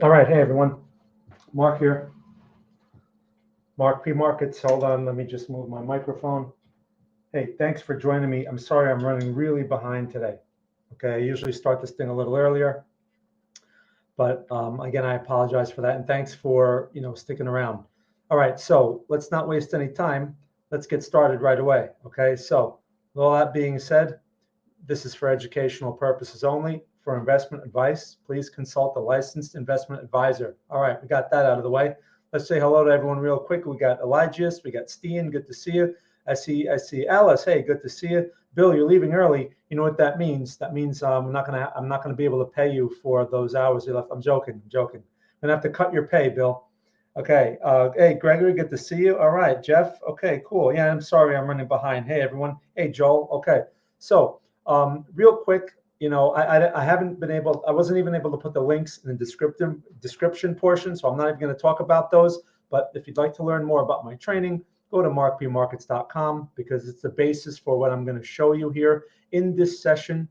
All right, hey everyone, Mark here, Mark P Markets. Hold on, let me just move my microphone. Hey, thanks for joining me. I'm sorry I'm running really behind today. Okay, I usually start this thing a little earlier, but again, I apologize for that, and thanks for sticking around. All right, so let's not waste any time. Let's get started right away. Okay, so with all that being said, this is for educational purposes only. For investment advice, please consult a licensed investment advisor. All right, we got that out of the way. Let's say hello to everyone real quick. We got Eligius, we got Steen, good to see you. I see Alice. Hey, good to see you. Bill, you're leaving early. You know what that means? That means I'm not gonna be able to pay you for those hours you left. I'm joking. I'm joking. I'm gonna have to cut your pay, Bill. Okay. Hey, Gregory, good to see you. All right, Jeff. Okay, cool. Yeah, I'm sorry I'm running behind. Hey, everyone. Hey, Joel. Okay. So real quick, I haven't been able, I wasn't even able to put the links in the description portion, so I'm not even going to talk about those. But if you'd like to learn more about my training, go to markpmarkets.com because it's the basis for what I'm going to show you here in this session.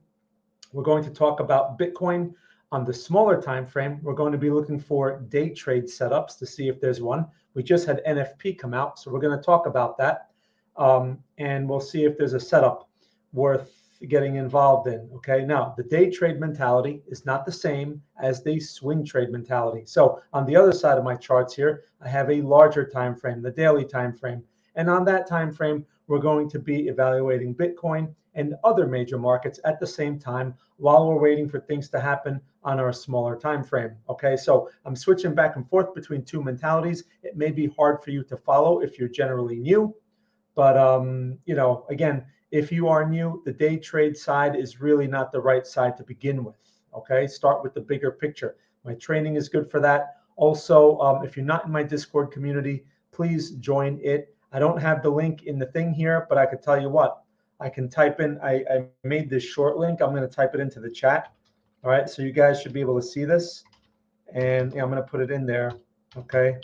We're going to talk about Bitcoin on the smaller time frame. We're going to be looking for day trade setups to see if there's one. We just had NFP come out, so we're going to talk about that, and we'll see if there's a setup worth getting involved in. Okay, now the day trade mentality is not the same as the swing trade mentality. So on the other side of my charts here, I have a larger time frame, the daily time frame, and on that time frame, we're going to be evaluating Bitcoin and other major markets at the same time while we're waiting for things to happen on our smaller time frame. Okay, so I'm switching back and forth between two mentalities. It may be hard for you to follow if you're generally new, but again, if you are new, the day trade side is really not the right side to begin with. Okay, start with the bigger picture. My training is good for that. Also, if you're not in my Discord community, please join it. I don't have the link in the thing here, but I could tell you what, I can type in, I made this short link. I'm going to type it into the chat. All right, so you guys should be able to see this. And I'm going to put it in there. Okay,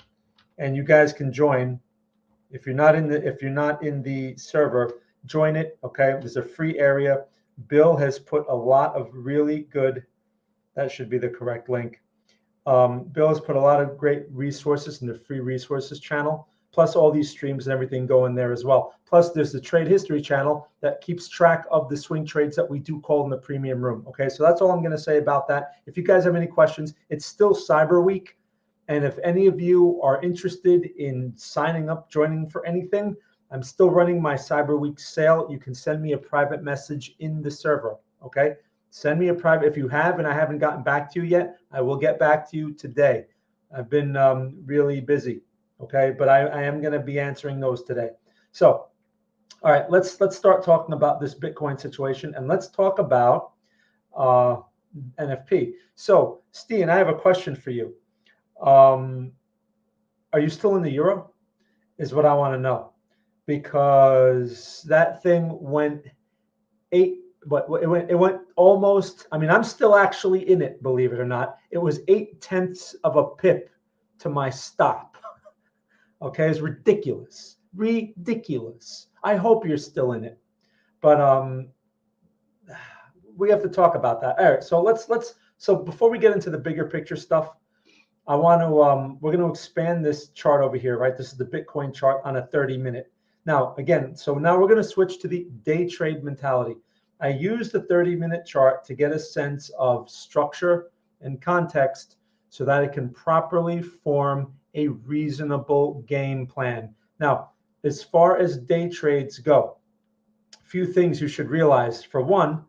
and you guys can join. If you're not in the server, join it. Okay, there's a free area. Bill has put a lot of really good. That should be the correct link. Bill has put a lot of great resources in the free resources channel. Plus, all these streams and everything go in there as well. Plus, there's the trade history channel that keeps track of the swing trades that we do call in the premium room. Okay, so that's all I'm going to say about that. If you guys have any questions, it's still Cyber Week. And if any of you are interested in signing up, joining for anything, I'm still running my Cyber Week sale. You can send me a private message in the server. Okay. Send me a private. If you have and I haven't gotten back to you yet, I will get back to you today. I've been really busy. Okay. But I am going to be answering those today. So, all right, let's start talking about this Bitcoin situation, and let's talk about NFP. So, Steen, I have a question for you. Um, are you still in the euro? Is what I want to know, because that thing went but it went almost. I mean, I'm still actually in it, believe it or not. It was 0.8 of a pip to my stop. Okay, it's ridiculous, ridiculous. I hope you're still in it, but we have to talk about that. All right, so let's. So before we get into the bigger picture stuff, I want to, we're going to expand this chart over here, right? This is the Bitcoin chart on a 30-minute. Now, again, so now we're going to switch to the day trade mentality. I use the 30-minute chart to get a sense of structure and context so that it can properly form a reasonable game plan. Now, as far as day trades go, a few things you should realize. For one,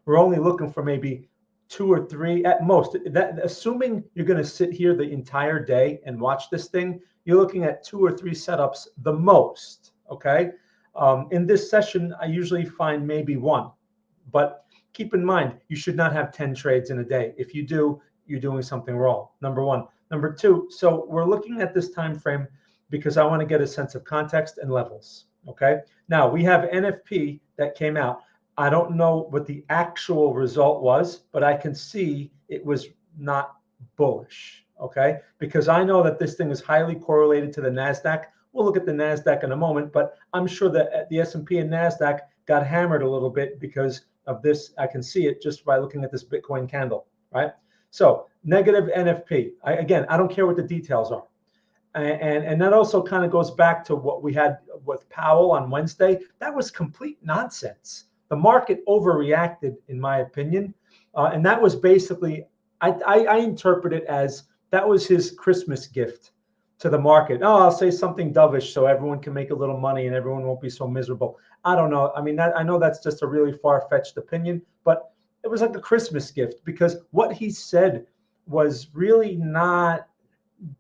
we're only looking for maybe 2 or 3 at most. That assuming you're going to sit here the entire day and watch this thing, you're looking at 2 or 3 setups the most. Okay. In this session, I usually find maybe one, but keep in mind you should not have 10 trades in a day. If you do, you're doing something wrong. Number one. Number two. So we're looking at this time frame because I want to get a sense of context and levels. Okay. Now we have NFP that came out. I don't know what the actual result was, but I can see it was not bullish, okay? Because I know that this thing is highly correlated to the NASDAQ. We'll look at the NASDAQ in a moment, but I'm sure that the S&P and NASDAQ got hammered a little bit because of this. I can see it just by looking at this Bitcoin candle, right? So negative NFP. Again, I don't care what the details are. And that also kind of goes back to what we had with Powell on Wednesday. That was complete nonsense. The market overreacted, in my opinion. And that was basically, I interpret it as that was his Christmas gift to the market. Oh, I'll say something dovish so everyone can make a little money and everyone won't be so miserable. I don't know. I mean, I know that's just a really far-fetched opinion, but it was like a Christmas gift because what he said was really not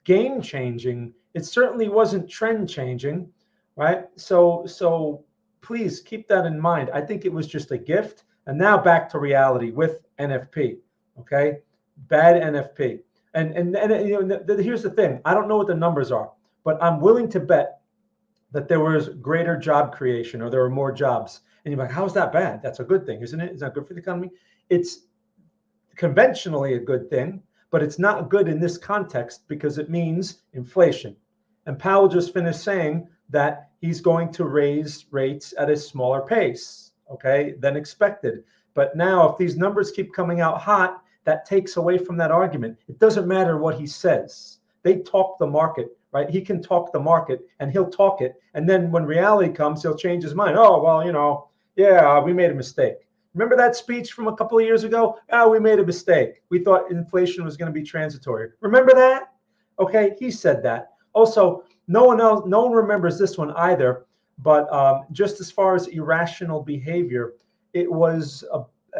game changing. It certainly wasn't trend changing, right? So please keep that in mind. I think it was just a gift. And now back to reality with NFP. Okay, bad NFP. And you know, here's the thing. I don't know what the numbers are, but I'm willing to bet that there was greater job creation or there were more jobs. And you're like, how is that bad? That's a good thing, isn't it? Is that good for the economy? It's conventionally a good thing, but it's not good in this context because it means inflation. And Powell just finished saying that he's going to raise rates at a smaller pace, okay, than expected. But now, if these numbers keep coming out hot, that takes away from that argument. It doesn't matter what he says. They talk the market, right? He can talk the market and he'll talk it. And then when reality comes, he'll change his mind. Oh, well, you know, yeah, we made a mistake. Remember that speech from a couple of years ago? Oh, we made a mistake. We thought inflation was going to be transitory. Remember that? Okay, he said that. Also, no one remembers this one either. But just as far as irrational behavior, it was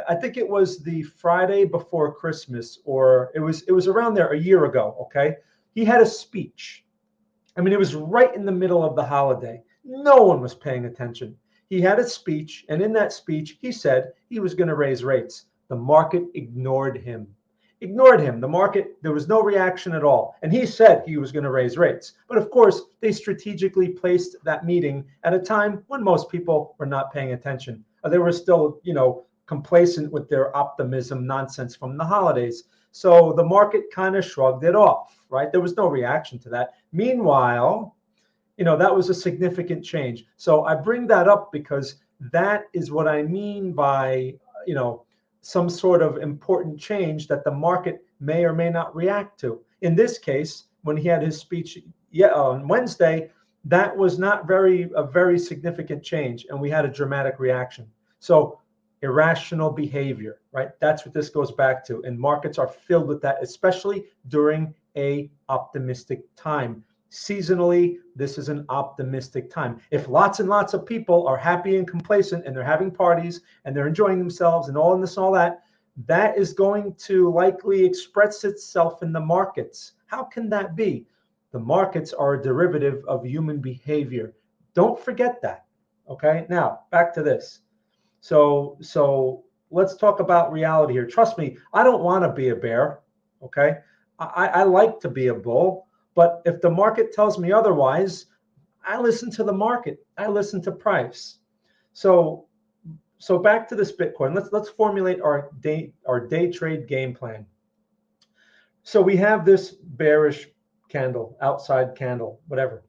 I think it was the Friday before Christmas, or it was around there a year ago. Okay, he had a speech. I mean, it was right in the middle of the holiday. No one was paying attention. He had a speech, and in that speech, he said he was going to raise rates. The market ignored him. Ignored him. The market, there was no reaction at all. And he said he was going to raise rates. But of course, they strategically placed that meeting at a time when most people were not paying attention. They were still, you know, complacent with their optimism nonsense from the holidays. So the market kind of shrugged it off, right? There was no reaction to that. Meanwhile, you know, that was a significant change. So I bring that up because that is what I mean by, you know, some sort of important change that the market may or may not react to. In this case, when he had his speech on Wednesday, that was not a very significant change, and we had a dramatic reaction. So irrational behavior, right? That's what this goes back to. And markets are filled with that, especially during a optimistic time. Seasonally, this is an optimistic time. If lots and lots of people are happy and complacent and they're having parties and they're enjoying themselves and all in this and all that, that is going to likely express itself in the markets. How can that be? The markets are a derivative of human behavior. Don't forget that. Okay, now back to this. So let's talk about reality here. Trust me, I don't want to be a bear. Okay, I like to be a bull. But if the market tells me otherwise, I listen to the market. I listen to price. So back to this Bitcoin. Let's formulate our day trade game plan. So we have this bearish candle, outside candle, whatever.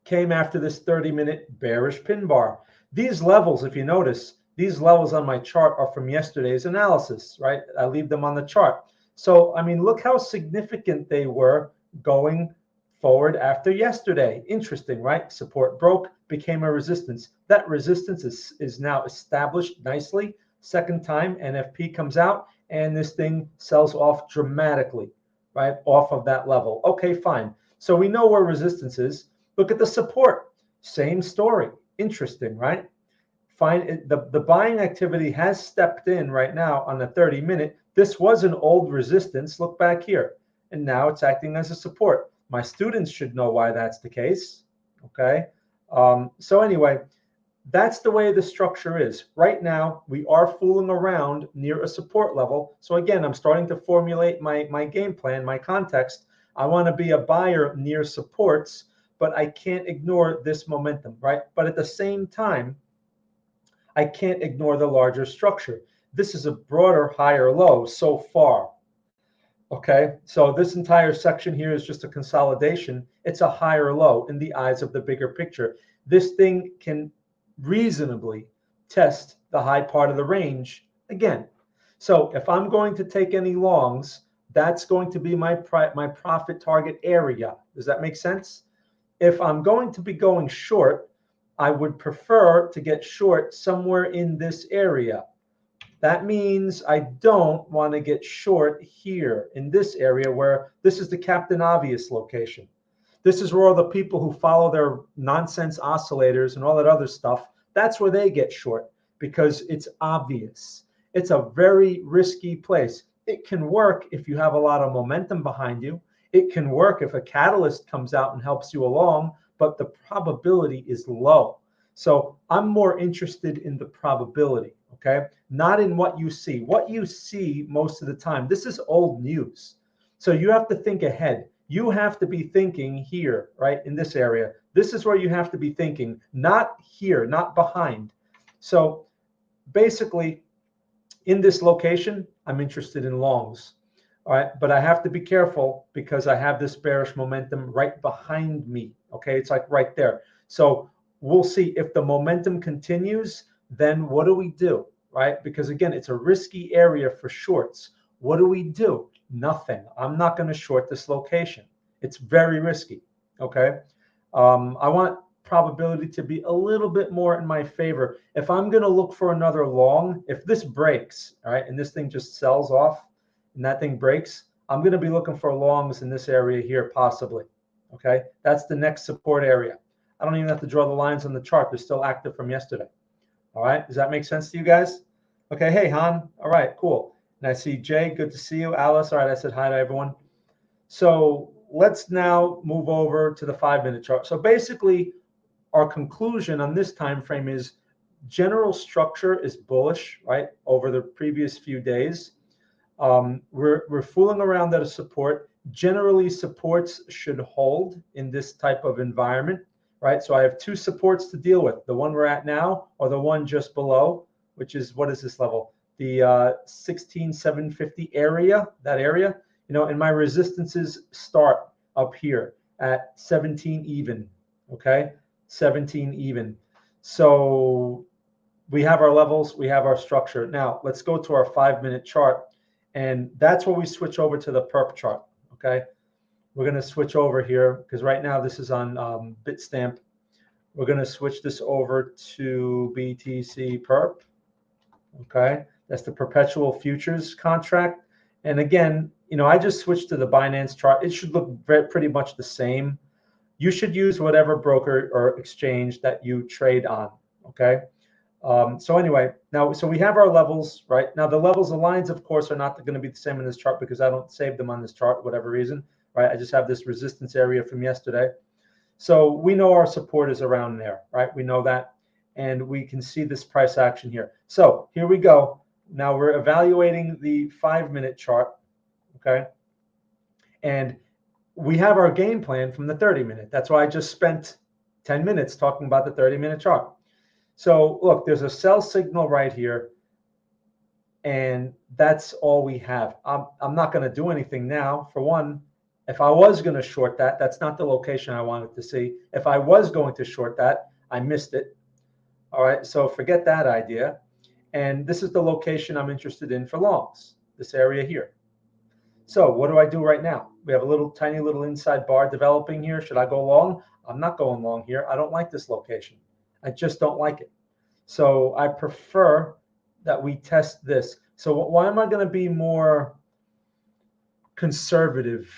Came after this 30-minute bearish pin bar. These levels, if you notice, these levels on my chart are from yesterday's analysis, right? I leave them on the chart. So, I mean, look how significant they were going forward after yesterday. Interesting, right? Support broke, became a resistance. That resistance is now established nicely. Second time NFP comes out and this thing sells off dramatically, right? Off of that level. Okay, fine. So we know where resistance is. Look at the support. Same story. Interesting, right? Fine. The buying activity has stepped in right now on the 30-minute. This was an old resistance. Look back here. And now it's acting as a support. My students should know why that's the case. Okay. So anyway, that's the way the structure is. Right now, we are fooling around near a support level. So again, I'm starting to formulate my game plan, my context. I want to be a buyer near supports, but I can't ignore this momentum, right? But at the same time, I can't ignore the larger structure. This is a broader higher low so far. Okay, so this entire section here is just a consolidation. It's a higher low in the eyes of the bigger picture. This thing can reasonably test the high part of the range again. So if I'm going to take any longs, that's going to be my profit target area. Does that make sense? If I'm going to be going short, I would prefer to get short somewhere in this area. That means I don't want to get short here in this area where this is the Captain Obvious location. This is where all the people who follow their nonsense oscillators and all that other stuff, that's where they get short because it's obvious. It's a very risky place. It can work if you have a lot of momentum behind you. It can work if a catalyst comes out and helps you along, but the probability is low. So I'm more interested in the probability, okay? Not in what you see. What you see most of the time, this is old news. So you have to think ahead. You have to be thinking here, right, in this area. This is where you have to be thinking, not here, not behind. So basically, in this location, I'm interested in longs. All right, but I have to be careful because I have this bearish momentum right behind me. Okay, it's like right there. So we'll see if the momentum continues, then what do we do, right? Because again, it's a risky area for shorts. What do we do? Nothing. I'm not going to short this location. It's very risky. Okay, I want probability to be a little bit more in my favor. If I'm going to look for another long, if this breaks, all right, and this thing just sells off and that thing breaks, I'm going to be looking for longs in this area here, possibly. Okay, that's the next support area. I don't even have to draw the lines on the chart. They're still active from yesterday. All right, does that make sense to you guys? Okay, hey, Han. All right, cool. And I see Jay, good to see you. Alice, all right, I said hi to everyone. So let's now move over to the 5-minute chart. So basically, our conclusion on this time frame is general structure is bullish, right, over the previous few days. We're fooling around at a support. Generally, supports should hold in this type of environment, right? So I have two supports to deal with, the one we're at now or the one just below, which is, what is this level? The 16,750 area, that area. You know, and my resistances start up here at 17 even, okay? 17 even. So we have our levels, we have our structure. Now let's go to our 5-minute chart, and that's where we switch over to the perp chart. Okay, we're going to switch over here because right now this is on Bitstamp. We're going to switch this over to BTC perp. Okay, that's the perpetual futures contract. And again, you know, I just switched to the Binance chart. It should look pretty much the same. You should use whatever broker or exchange that you trade on. Okay. So anyway, now, so we have our levels, right? Now the levels, the lines, of course, are not going to be the same in this chart because I don't save them on this chart, for whatever reason, right? I just have this resistance area from yesterday. So we know our support is around there, right? We know that, and we can see this price action here. So here we go. Now we're evaluating the 5-minute chart, okay? And we have our game plan from the 30-minute. That's why I just spent 10 minutes talking about the 30-minute chart. So look, there's a sell signal right here, and that's all we have. I'm not going to do anything now. For one, if I was going to short that, that's not the location I wanted to see. If I was going to short that, I missed it. All right, so forget that idea. And this is the location I'm interested in for longs, this area here. So what do I do right now? We have a little tiny little inside bar developing here. Should I go long? I'm not going long here. I don't like this location. I just don't like it. So I prefer that we test this. So why am I going to be more conservative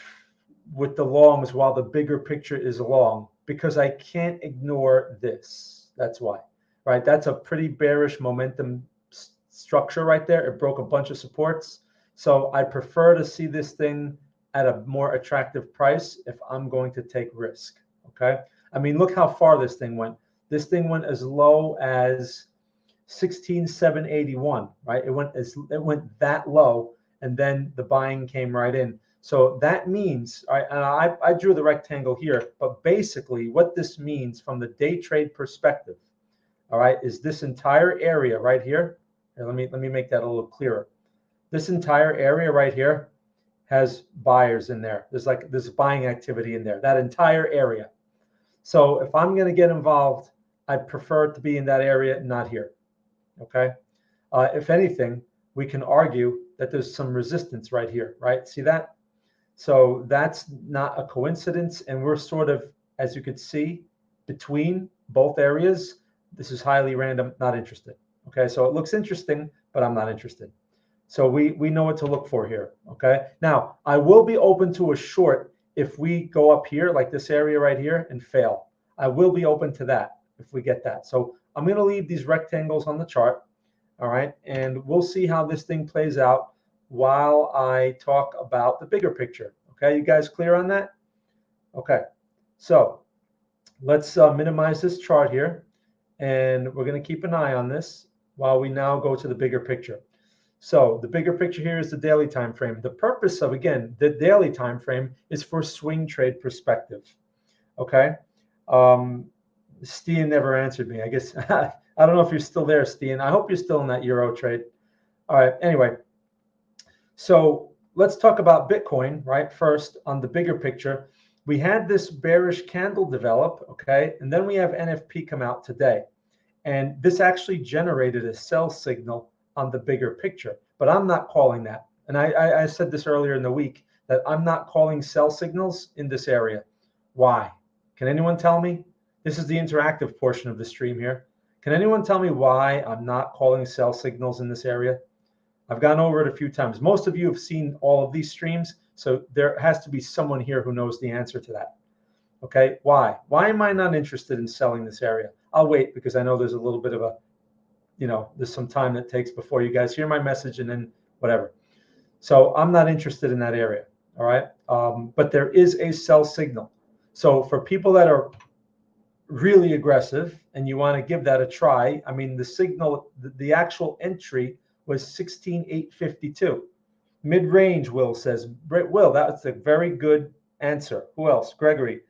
with the longs while the bigger picture is long? Because I can't ignore this. That's why, right? That's a pretty bearish momentum structure right there. It broke a bunch of supports. So I prefer to see this thing at a more attractive price if I'm going to take risk. Okay. I mean, look how far this thing went. This thing went as low as 16,781, right? It went that low, and then the buying came right in. So that means, all right, and I drew the rectangle here, but basically what this means from the day trade perspective, all right, is this entire area right here. Here, let me make that a little clearer. This entire area right here has buyers in there. There's buying activity in there, that entire area. So if I'm going to get involved, I prefer to be in that area, not here. Okay. If anything, we can argue that there's some resistance right here, right? See that? So that's not a coincidence. And we're sort of, as you could see, between both areas. This is highly random, not interested. Okay, so it looks interesting, but I'm not interested. So we know what to look for here. Okay, now I will be open to a short if we go up here, like this area right here, and fail. I will be open to that if we get that. So I'm going to leave these rectangles on the chart. All right, and we'll see how this thing plays out while I talk about the bigger picture. Okay, you guys clear on that? Okay, so let's minimize this chart here, and we're going to keep an eye on this while we now go to the bigger picture. So the bigger picture here is the daily time frame. The purpose of, again, the daily time frame is for swing trade perspective. Okay, Steen never answered me. I guess I don't know if you're still there, Steen. I hope you're still in that euro trade. All right, anyway, so let's talk about Bitcoin, right? First, on the bigger picture, we had this bearish candle develop, okay? And then we have NFP come out today. And this actually generated a sell signal on the bigger picture, but I'm not calling that. And I said this earlier in the week that I'm not calling sell signals in this area. Why? Can anyone tell me? This is the interactive portion of the stream here. Can anyone tell me why I'm not calling sell signals in this area? I've gone over it a few times. Most of you have seen all of these streams, so there has to be someone here who knows the answer to that. Okay, why? Why am I not interested in selling this area? I'll wait because I know there's a little bit of a, there's some time that takes before you guys hear my message and then whatever. So I'm not interested in that area, all right? But there is a sell signal. So for people that are really aggressive and you want to give that a try, I mean, the signal, the actual entry was 16,852. Mid-range, Will says. Will, that's a very good answer. Who else? Gregory.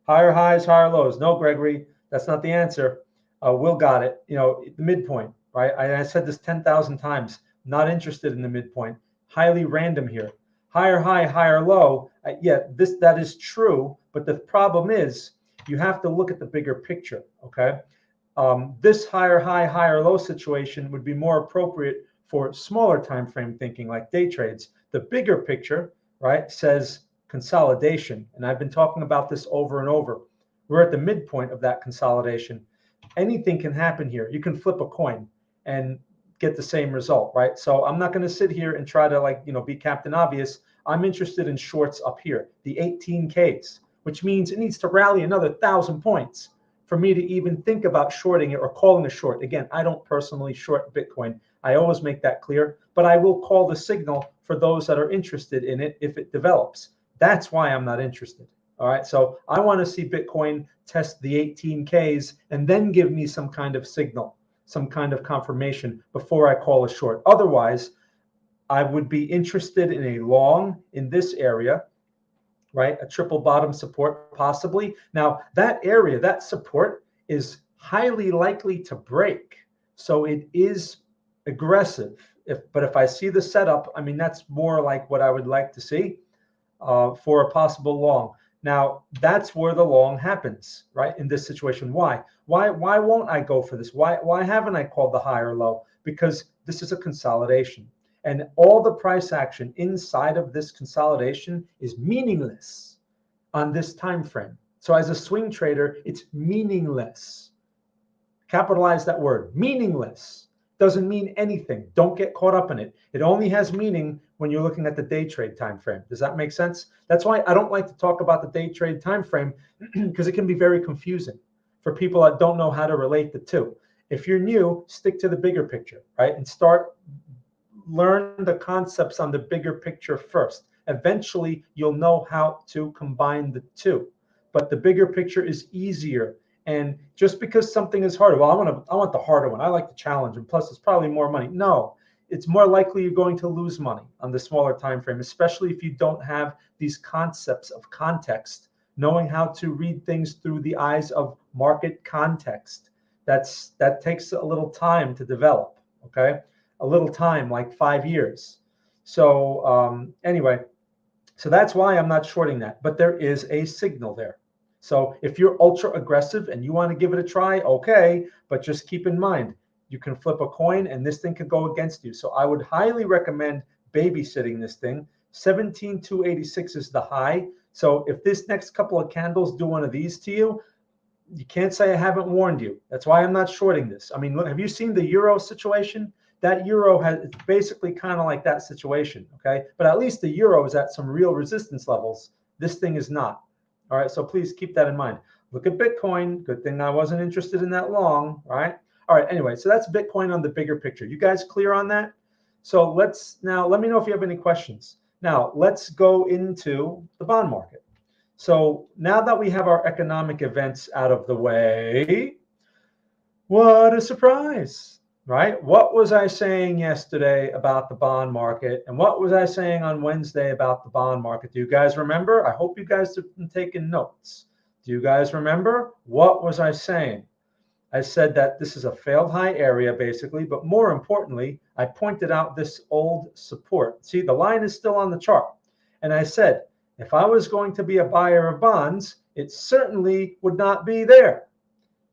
Higher highs, higher lows. No, Gregory, that's not the answer. Will got it. The midpoint, right? I said this 10,000 times. Not interested in the midpoint. Highly random here. Higher high, higher low. Yeah, that is true. But the problem is you have to look at the bigger picture, okay? This higher high, higher low situation would be more appropriate for smaller time frame thinking like day trades. The bigger picture, right, says consolidation. And I've been talking about this over and over. We're at the midpoint of that consolidation. Anything can happen here. You can flip a coin and get the same result, right? So I'm not going to sit here and try to be Captain Obvious. I'm interested in shorts up here, the 18Ks, which means it needs to rally another 1,000 points for me to even think about shorting it or calling a short. Again, I don't personally short Bitcoin. I always make that clear, but I will call the signal for those that are interested in it if it develops. That's why I'm not interested. All right, so I want to see Bitcoin test the 18Ks and then give me some kind of signal, some kind of confirmation before I call a short. Otherwise, I would be interested in a long in this area, right? A triple bottom support possibly. Now that area, that support is highly likely to break. So it is aggressive. But if I see the setup, I mean, that's more like what I would like to see for a possible long. Now that's where the long happens, right? In this situation. Why won't I go for this? Why haven't I called the high or low? Because this is a consolidation. And all the price action inside of this consolidation is meaningless on this time frame. So as a swing trader, it's meaningless. Capitalize that word, meaningless. Doesn't mean anything. Don't get caught up in it. It only has meaning when you're looking at the day trade time frame. Does that make sense? That's why I don't like to talk about the day trade time frame because it can be very confusing for people that don't know how to relate the two. If you're new, stick to the bigger picture, right? And learn the concepts on the bigger picture first. Eventually, you'll know how to combine the two. But the bigger picture is easier. And just because something is harder, well, I want the harder one. I like the challenge, and plus, it's probably more money. No, it's more likely you're going to lose money on the smaller time frame, especially if you don't have these concepts of context, knowing how to read things through the eyes of market context. That takes a little time to develop. Okay. A little time, like 5 years. So anyway, so that's why I'm not shorting that, but there is a signal there. So if you're ultra aggressive and you want to give it a try, okay, but just keep in mind, you can flip a coin and this thing could go against you. So I would highly recommend babysitting this thing. 17,286 is the high. So if this next couple of candles do one of these to you, you can't say I haven't warned you. That's why I'm not shorting this. I mean, look, have you seen the euro situation? That euro has, it's basically kind of like that situation, okay? But at least the euro is at some real resistance levels. This thing is not. All right, so please keep that in mind. Look at Bitcoin. Good thing I wasn't interested in that long, right? All right, anyway, so that's Bitcoin on the bigger picture. You guys clear on that? So let me know if you have any questions. Now, let's go into the bond market. So now that we have our economic events out of the way, what a surprise, right? What was I saying yesterday about the bond market? And what was I saying on Wednesday about the bond market? Do you guys remember? I hope you guys have been taking notes. Do you guys remember? What was I saying? I said that this is a failed high area, basically, but more importantly, I pointed out this old support. See, the line is still on the chart. And I said, if I was going to be a buyer of bonds, it certainly would not be there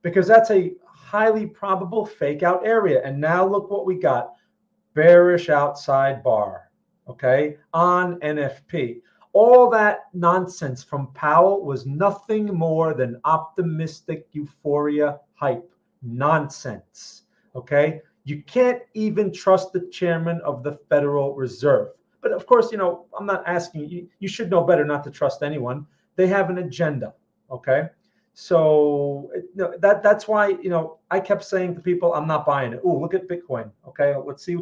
because that's a highly probable fake out area. And now look what we got. Bearish outside bar, okay, on NFP. All that nonsense from Powell was nothing more than optimistic euphoria hype nonsense, okay? You can't even trust the chairman of the Federal Reserve. But of course, you know, I'm not asking you, you should know better not to trust anyone. They have an agenda, okay? So that's why, you know, I kept saying to people, I'm not buying it. Oh, look at Bitcoin, okay? Let's see,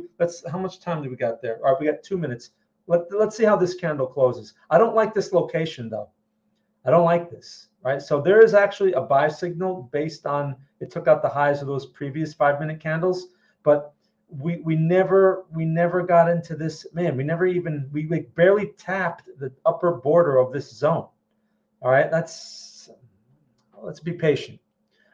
how much time do we got there? All right, we got 2 minutes. Let's see how this candle closes. I don't like this location though. I don't like this, right? So there is actually a buy signal based on, it took out the highs of those previous 5-minute candles, but we never got into this, man, we barely tapped the upper border of this zone. All right, let's be patient.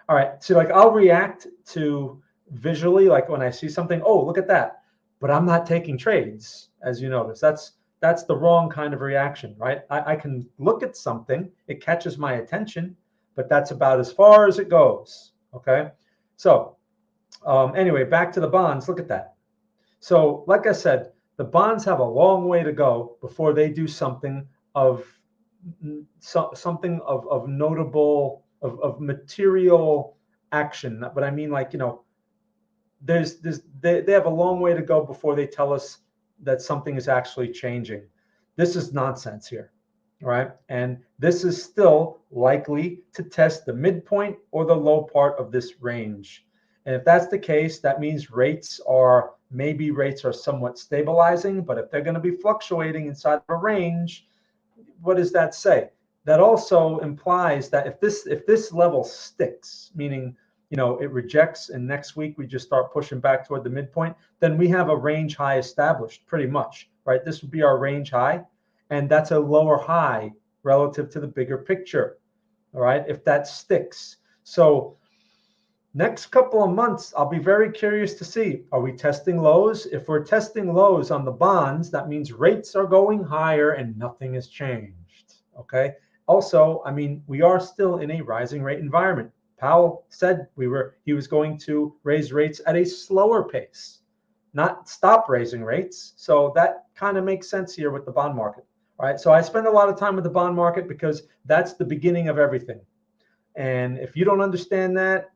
All right, so like I'll react to visually, like when I see something, oh, look at that. But I'm not taking trades, as you notice. That's the wrong kind of reaction, right? I can look at something, it catches my attention, but that's about as far as it goes, okay? So anyway, back to the bonds, look at that. So like I said, the bonds have a long way to go before they do something of notable, of material action. But I mean, like, you know, they have a long way to go before they tell us that something is actually changing. This is nonsense here, right? And this is still likely to test the midpoint or the low part of this range. And if that's the case, that means rates are somewhat stabilizing, but if they're going to be fluctuating inside of a range, what does that say? That also implies that if this level sticks, meaning, you know, it rejects and next week we just start pushing back toward the midpoint, then we have a range high established pretty much, right? This would be our range high, and that's a lower high relative to the bigger picture, all right, if that sticks. So next couple of months, I'll be very curious to see, are we testing lows? If we're testing lows on the bonds, that means rates are going higher and nothing has changed, okay? Also, I mean, we are still in a rising rate environment. Powell said he was going to raise rates at a slower pace, not stop raising rates. So that kind of makes sense here with the bond market, right? So I spend a lot of time with the bond market because that's the beginning of everything. And if you don't understand that,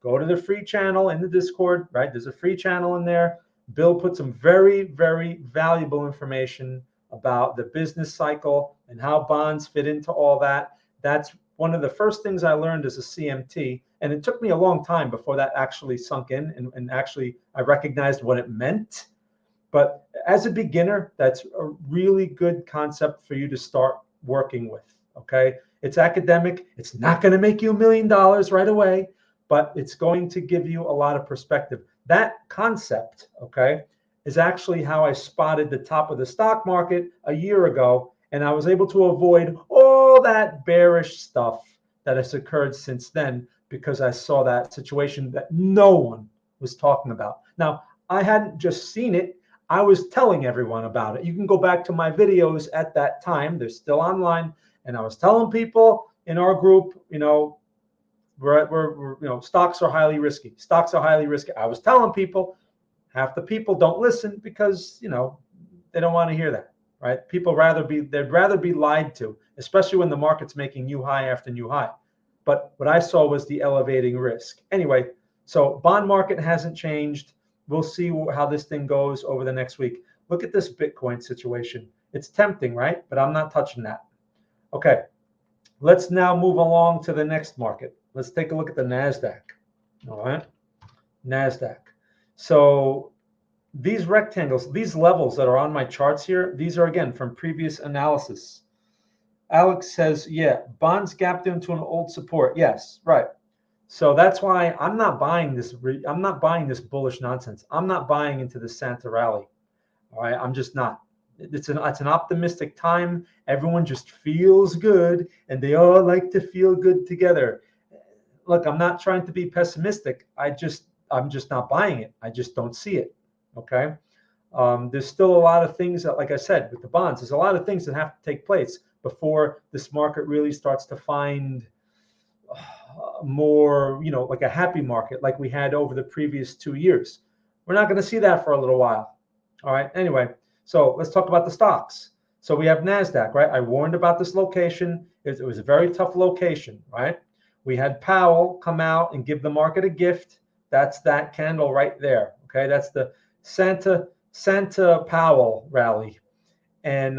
go to the free channel in the Discord, right? There's a free channel in there. Bill put some very, very valuable information about the business cycle and how bonds fit into all that. That's one of the first things I learned as a CMT. And it took me a long time before that actually sunk in and actually I recognized what it meant. But as a beginner, that's a really good concept for you to start working with, okay? It's academic. It's not going to make you $1 million right away, but it's going to give you a lot of perspective. That concept, okay, is actually how I spotted the top of the stock market a year ago, and I was able to avoid all that bearish stuff that has occurred since then because I saw that situation that no one was talking about. Now, I hadn't just seen it, I was telling everyone about it. You can go back to my videos at that time, they're still online, and I was telling people in our group, you know, stocks are highly risky. Stocks are highly risky. I was telling people, half the people don't listen because, they don't want to hear that, right? They'd rather be lied to, especially when the market's making new high after new high. But what I saw was the elevating risk. Anyway, so bond market hasn't changed. We'll see how this thing goes over the next week. Look at this Bitcoin situation. It's tempting, right? But I'm not touching that. Okay, let's now move along to the next market. Let's take a look at the NASDAQ. All right, NASDAQ. So these rectangles, these levels that are on my charts here, these are again from previous analysis. Alex says, yeah, bonds gapped into an old support. Yes, right. So that's why I'm not buying this. I'm not buying this bullish nonsense. I'm not buying into the Santa rally. All right, I'm just not. It's an optimistic time. Everyone just feels good, and they all like to feel good together. Look, I'm not trying to be pessimistic. I'm just not buying it. I just don't see it. Okay. There's still a lot of things that, like I said, with the bonds, there's a lot of things that have to take place before this market really starts to find more, like a happy market like we had over the previous 2 years. We're not going to see that for a little while. All right. Anyway, so let's talk about the stocks. So we have NASDAQ, right? I warned about this location. It was a very tough location, right? We had Powell come out and give the market a gift. That's that candle right there. Okay. That's the Santa Powell rally. And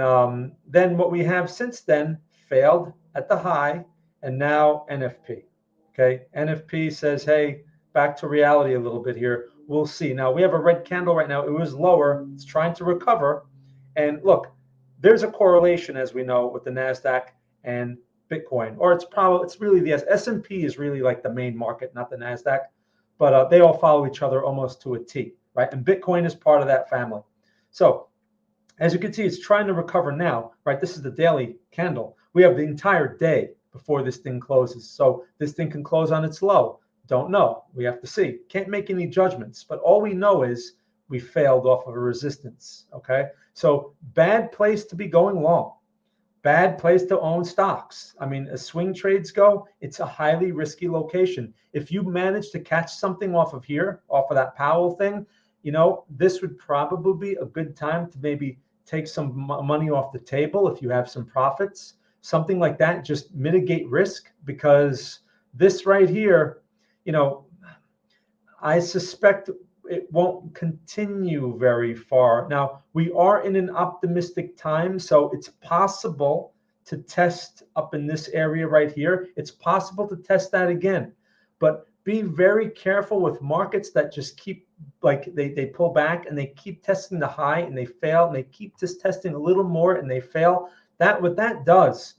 then what we have since then failed at the high, and now NFP. Okay, NFP says, hey, back to reality a little bit here. We'll see. Now we have a red candle right now. It was lower. It's trying to recover. And look, there's a correlation, as we know, with the NASDAQ and Bitcoin. Or it's really the S&P is really like the main market, not the NASDAQ. But they all follow each other almost to a T, right? And Bitcoin is part of that family. So as you can see, it's trying to recover now, right? This is the daily candle. We have the entire day before this thing closes. So this thing can close on its low. Don't know. We have to see. Can't make any judgments. But all we know is we failed off of a resistance, okay? So bad place to be going long. Bad place to own stocks. I mean, as swing trades go, it's a highly risky location. If you manage to catch something off of here, off of that Powell thing, this would probably be a good time to maybe take some money off the table if you have some profits, something like that. Just mitigate risk, because this right here, I suspect it won't continue very far. Now, we are in an optimistic time, so it's possible to test up in this area right here. It's possible to test that again, but be very careful with markets that just keep, like they pull back and they keep testing the high and they fail, and they keep just testing a little more and they fail. What that does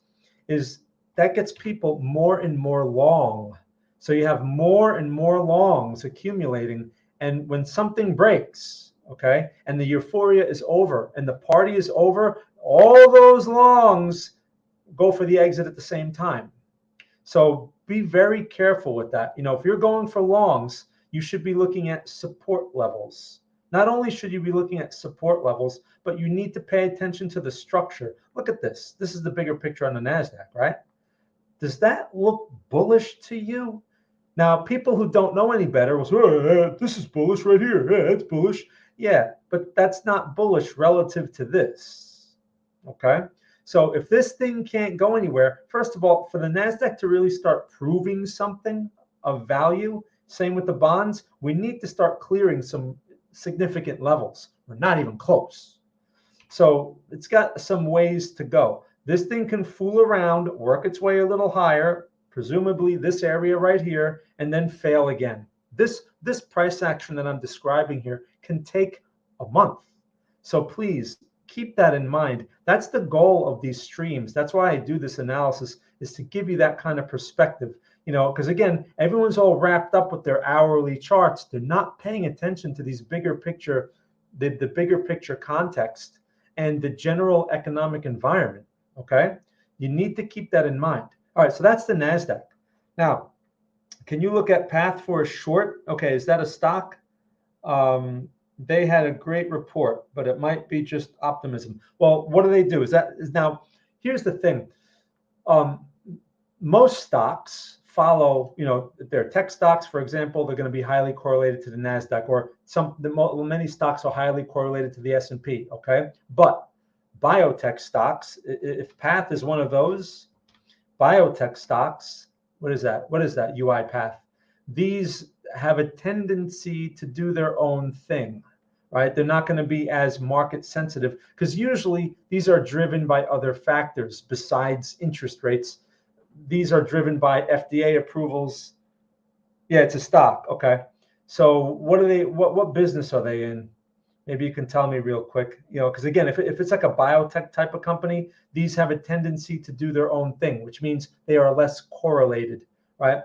is that gets people more and more long. So you have more and more longs accumulating. And when something breaks, okay, and the euphoria is over and the party is over, all those longs go for the exit at the same time. So be very careful with that. If you're going for longs, you should be looking at support levels. Not only should you be looking at support levels, but you need to pay attention to the structure. Look at this. This is the bigger picture on the NASDAQ, right? Does that look bullish to you? Now, people who don't know any better will say, this is bullish right here. It's bullish. Yeah, but that's not bullish relative to this. Okay? So if this thing can't go anywhere, first of all, for the NASDAQ to really start proving something of value, same with the bonds, we need to start clearing some significant levels. We're not even close. So it's got some ways to go. This thing can fool around, work its way a little higher, presumably this area right here, and then fail again. This price action that I'm describing here can take a month. So please keep that in mind. That's the goal of these streams. That's why I do this analysis, is to give you that kind of perspective. Because again, everyone's all wrapped up with their hourly charts. They're not paying attention to these bigger picture, the bigger picture context and the general economic environment. Okay, you need to keep that in mind. All right, so that's the NASDAQ. Now, can you look at path for a short? Okay, is that a stock? They had a great report, but it might be just optimism. Well, what do they do? Now, here's the thing. Most stocks follow, if they're tech stocks, for example, they're going to be highly correlated to the NASDAQ, or many stocks are highly correlated to the S&P, okay? But biotech stocks, if PATH is one of those, biotech stocks, what is that? UiPath. These have a tendency to do their own thing, right? They're not going to be as market sensitive because usually these are driven by other factors besides interest rates. These are driven by FDA approvals. Yeah, it's a stock. Okay. So what business are they in? Maybe you can tell me real quick, because again, if it's like a biotech type of company, these have a tendency to do their own thing, which means they are less correlated, right?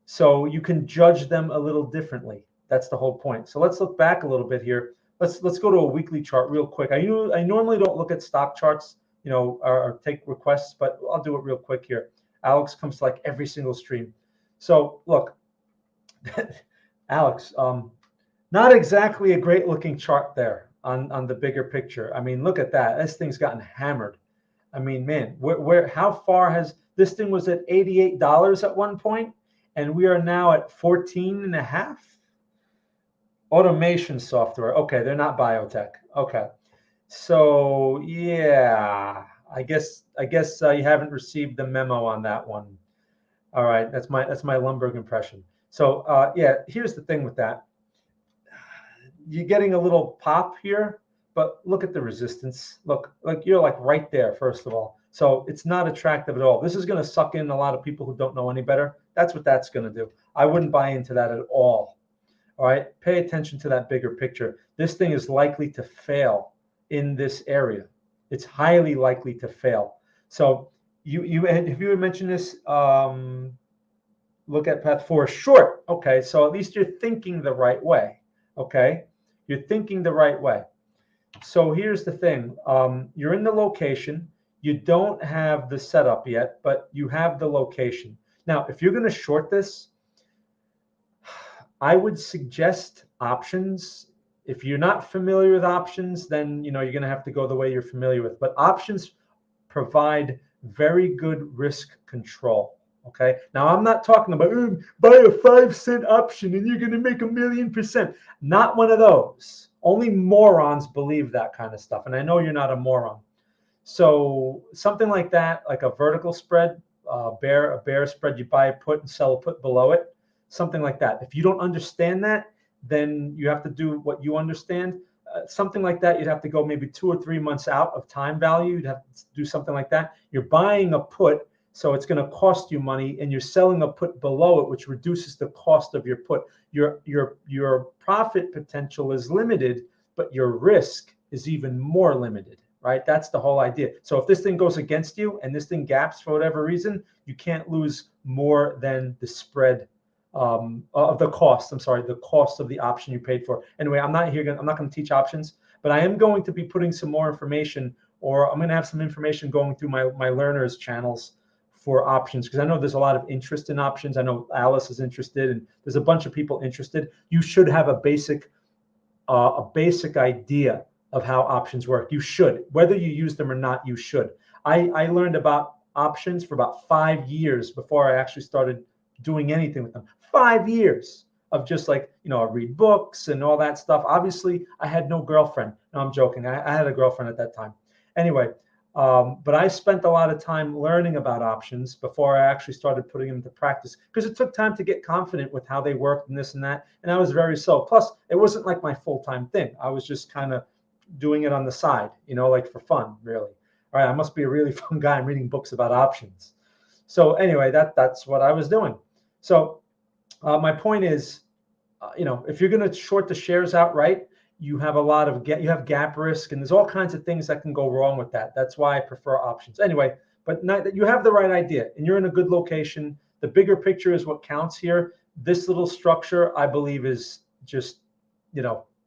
So you can judge them a little differently. That's the whole point. So let's look back a little bit here. Let's go to a weekly chart real quick. I normally don't look at stock charts, or take requests, but I'll do it real quick here. Alex comes to like every single stream. So look, Alex, not exactly a great looking chart there on the bigger picture. I mean, look at that. This thing's gotten hammered. I mean, man, how far has this thing was at $88 at one point, and we are now at 14.5. Automation software. Okay, they're not biotech. Okay, so yeah, I guess you haven't received the memo on that one. All right, that's my Lumberg impression. So yeah, here's the thing with that. You're getting a little pop here, but look at the resistance. Look, like you're like right there, first of all. So it's not attractive at all. This is going to suck in a lot of people who don't know any better. That's what that's going to do. I wouldn't buy into that at all. All right, pay attention to that bigger picture. This thing is likely to fail in this area. It's highly likely to fail. So if you had mentioned this, look at path 4 short. Okay, so at least you're thinking the right way. Okay, you're thinking the right way. So here's the thing. You're in the location. You don't have the setup yet, but you have the location. Now, if you're going to short this, I would suggest options. If you're not familiar with options, then you're going to have to go the way you're familiar with. But options provide very good risk control. Okay. Now I'm not talking about buy a 5-cent option and you're going to make 1,000,000%. Not one of those. Only morons believe that kind of stuff. And I know you're not a moron. So something like that, like a vertical spread, a bear spread, you buy a put and sell a put below it. Something like that. If you don't understand that, then you have to do what you understand. Something like that, you'd have to go maybe 2 or 3 months out of time value. You'd have to do something like that. You're buying a put, so it's going to cost you money, and you're selling a put below it, which reduces the cost of your put. Your profit potential is limited, but your risk is even more limited, right? That's the whole idea. So if this thing goes against you and this thing gaps for whatever reason, you can't lose more than the spread of the cost. I'm sorry, the cost of the option you paid for. Anyway, I'm not going to teach options, but I am going to be putting some more information, or I'm going to have some information going through my learners channels for options, because I know there's a lot of interest in options. I know Alice is interested, and there's a bunch of people interested. You should have a basic idea of how options work. You should, whether you use them or not, you should. I learned about options for about 5 years before I actually started doing anything with them. 5 years of just like, I read books and all that stuff. Obviously, I had no girlfriend. No, I'm joking. I had a girlfriend at that time. Anyway, but I spent a lot of time learning about options before I actually started putting them into practice, because it took time to get confident with how they worked and this and that. And I was very slow. Plus, it wasn't like my full-time thing. I was just kind of doing it on the side, like for fun, really. All right, I must be a really fun guy. I'm reading books about options. So anyway, that's what I was doing. So my point is, if you're going to short the shares outright, you have you have gap risk, and there's all kinds of things that can go wrong with that. That's why I prefer options. Anyway, but you have the right idea, and you're in a good location. The bigger picture is what counts here. This little structure, I believe, is just,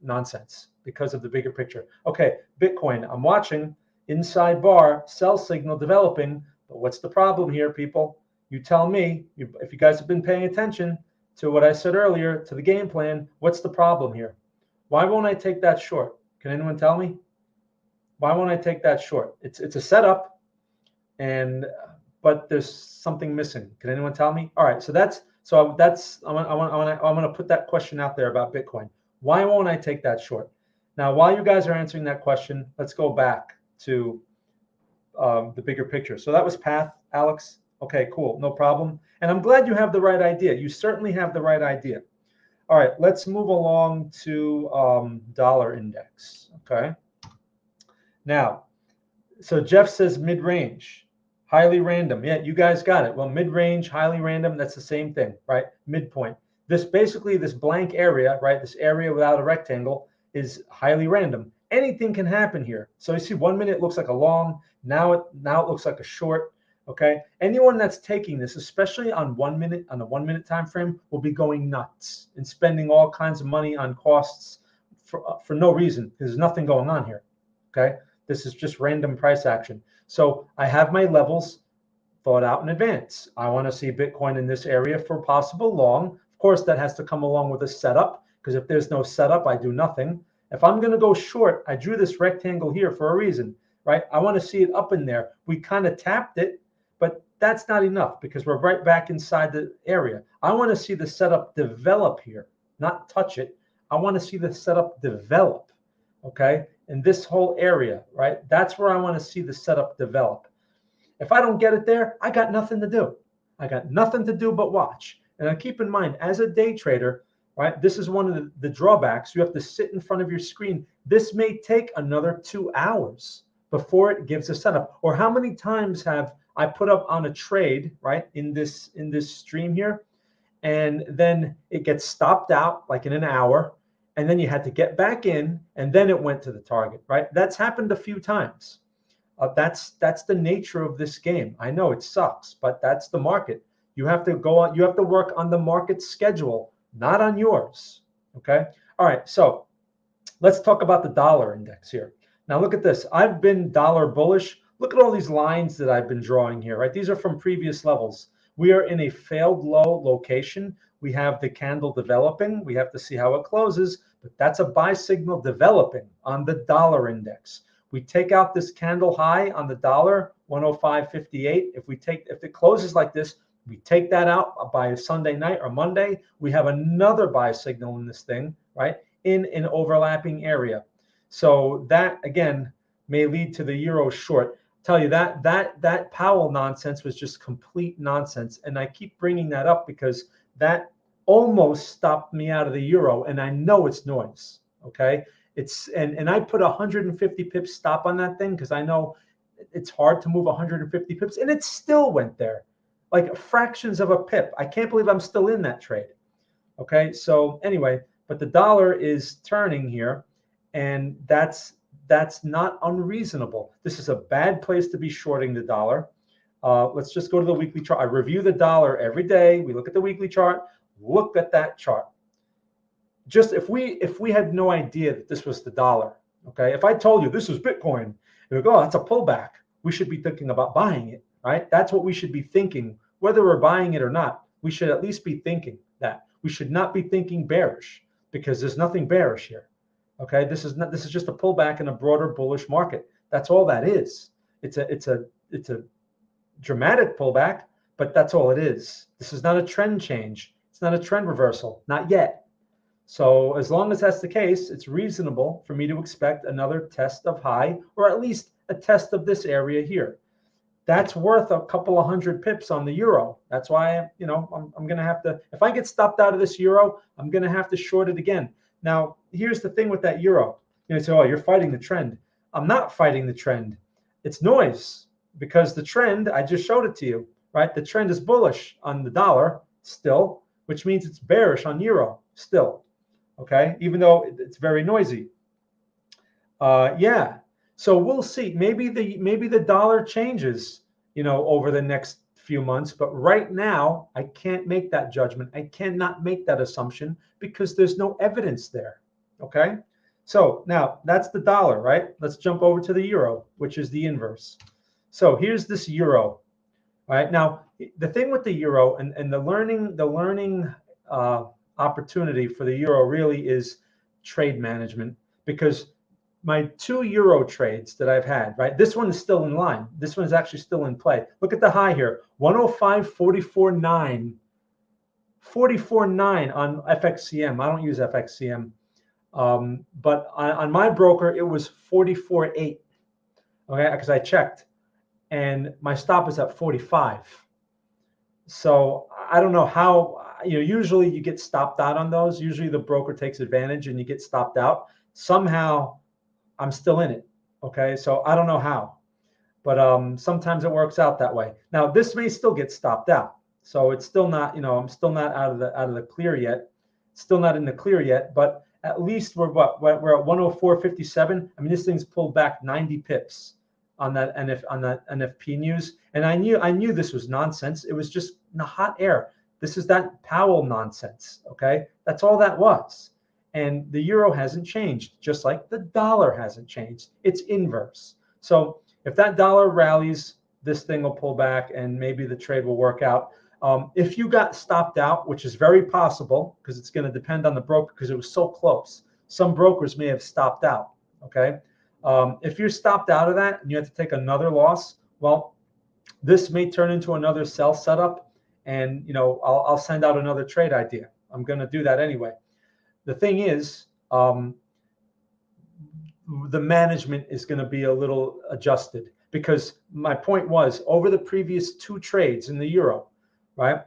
nonsense because of the bigger picture. Okay, Bitcoin, I'm watching inside bar, sell signal developing. But what's the problem here, people? You tell me, if you guys have been paying attention to what I said earlier, to the game plan, what's the problem here? Why won't I take that short? Can anyone tell me? Why won't I take that short? It's a setup, and but there's something missing. Can anyone tell me? All right, so I want to put that question out there about Bitcoin. Why won't I take that short? Now, while you guys are answering that question, let's go back to the bigger picture. So that was Path, Alex. Okay, cool, no problem. And I'm glad you have the right idea. You certainly have the right idea. All right, let's move along to dollar index. Okay. Now, so Jeff says mid-range, highly random. Yeah, you guys got it. Well, mid-range, highly random, that's the same thing, right? Midpoint. This basically, this blank area, right? This area without a rectangle is highly random. Anything can happen here. So you see 1 minute it looks like a long, now it looks like a short. Okay. Anyone that's taking this, especially on 1 minute, on a 1 minute time frame, will be going nuts and spending all kinds of money on costs for no reason. There's nothing going on here. Okay. This is just random price action. So I have my levels thought out in advance. I want to see Bitcoin in this area for possible long. Of course, that has to come along with a setup, because if there's no setup, I do nothing. If I'm going to go short, I drew this rectangle here for a reason, right? I want to see it up in there. We kind of tapped it, but that's not enough because we're right back inside the area. I want to see the setup develop here, not touch it. I want to see the setup develop, okay? In this whole area, right? That's where I want to see the setup develop. If I don't get it there, I got nothing to do. I got nothing to do but watch. And I keep in mind, as a day trader, right, this is one of the drawbacks. You have to sit in front of your screen. This may take another 2 hours before it gives a setup. Or how many times have I put up on a trade, right, in this stream here, and then it gets stopped out like in an hour, and then you had to get back in, and then it went to the target, right? That's happened a few times. That's the nature of this game. I know it sucks, but that's the market. You have to go on. You have to work on the market schedule, not on yours. Okay. All right. So let's talk about the dollar index here. Now look at this. I've been dollar bullish. Look at all these lines that I've been drawing here, right? These are from previous levels. We are in a failed low location. We have the candle developing. We have to see how it closes, but that's a buy signal developing on the dollar index. We take out this candle high on the dollar, 105.58. If it closes like this, we take that out by Sunday night or Monday. We have another buy signal in this thing, right? In an overlapping area. So that again may lead to the euro short. Tell you that Powell nonsense was just complete nonsense, and I keep bringing that up because that almost stopped me out of the euro, and I know it's noise. Okay. And I put 150 pips stop on that thing because I know it's hard to move 150 pips, and it still went there, like fractions of a pip. I can't believe I'm still in that trade. Okay, so anyway, but the dollar is turning here, and that's not unreasonable. This is a bad place to be shorting the dollar. Let's just go to the weekly chart. I review the dollar every day. We look at the weekly chart. Look at that chart. Just if we had no idea that this was the dollar, okay, if I told you this was Bitcoin, you would go, oh, that's a pullback. We should be thinking about buying it, right? That's what we should be thinking, whether we're buying it or not. We should at least be thinking that. We should not be thinking bearish because there's nothing bearish here. Okay, this is just a pullback in a broader bullish market. That's all that is. It's a dramatic pullback, but that's all it is. This is not a trend change. It's not a trend reversal, not yet. So as long as that's the case, it's reasonable for me to expect another test of high, or at least a test of this area here. That's worth a couple of hundred pips on the euro. That's why I'm going to have to, if I get stopped out of this euro, I'm going to have to short it again. Now, here's the thing with that euro. You say, oh, you're fighting the trend. I'm not fighting the trend. It's noise because the trend, I just showed it to you, right? The trend is bullish on the dollar still, which means it's bearish on euro still. Okay, even though it's very noisy. Yeah. So we'll see. Maybe the dollar changes, over the next few months. But right now, I can't make that judgment. I cannot make that assumption because there's no evidence there. Okay. So now that's the dollar, right? Let's jump over to the euro, which is the inverse. So here's this euro. Right now, the thing with the euro and the learning opportunity for the euro really is trade management, because my 2 euro trades that I've had, right? This one is still in line. This one is actually still in play. Look at the high here, 105.44.9, 44.9 on FXCM. I don't use FXCM, but on my broker it was 44.8. Okay, because I checked, and my stop is at 45. So I don't know how. Usually you get stopped out on those. Usually the broker takes advantage and you get stopped out. Somehow I'm still in it. Okay, so I don't know how, but sometimes it works out that way. Now this may still get stopped out, so it's still not, I'm still not out of the clear yet. Still not in the clear yet, but at least we're at 104.57. I mean, this thing's pulled back 90 pips on that NFP news, and I knew this was nonsense. It was just hot air. This is that Powell nonsense. Okay, that's all that was. And the euro hasn't changed, just like the dollar hasn't changed. It's inverse. So if that dollar rallies, this thing will pull back and maybe the trade will work out. If you got stopped out, which is very possible because it's going to depend on the broker because it was so close. Some brokers may have stopped out. Okay. If you're stopped out of that and you have to take another loss, well, this may turn into another sell setup, and I'll send out another trade idea. I'm going to do that anyway. The thing is, the management is going to be a little adjusted because my point was over the previous 2 trades in the euro, right?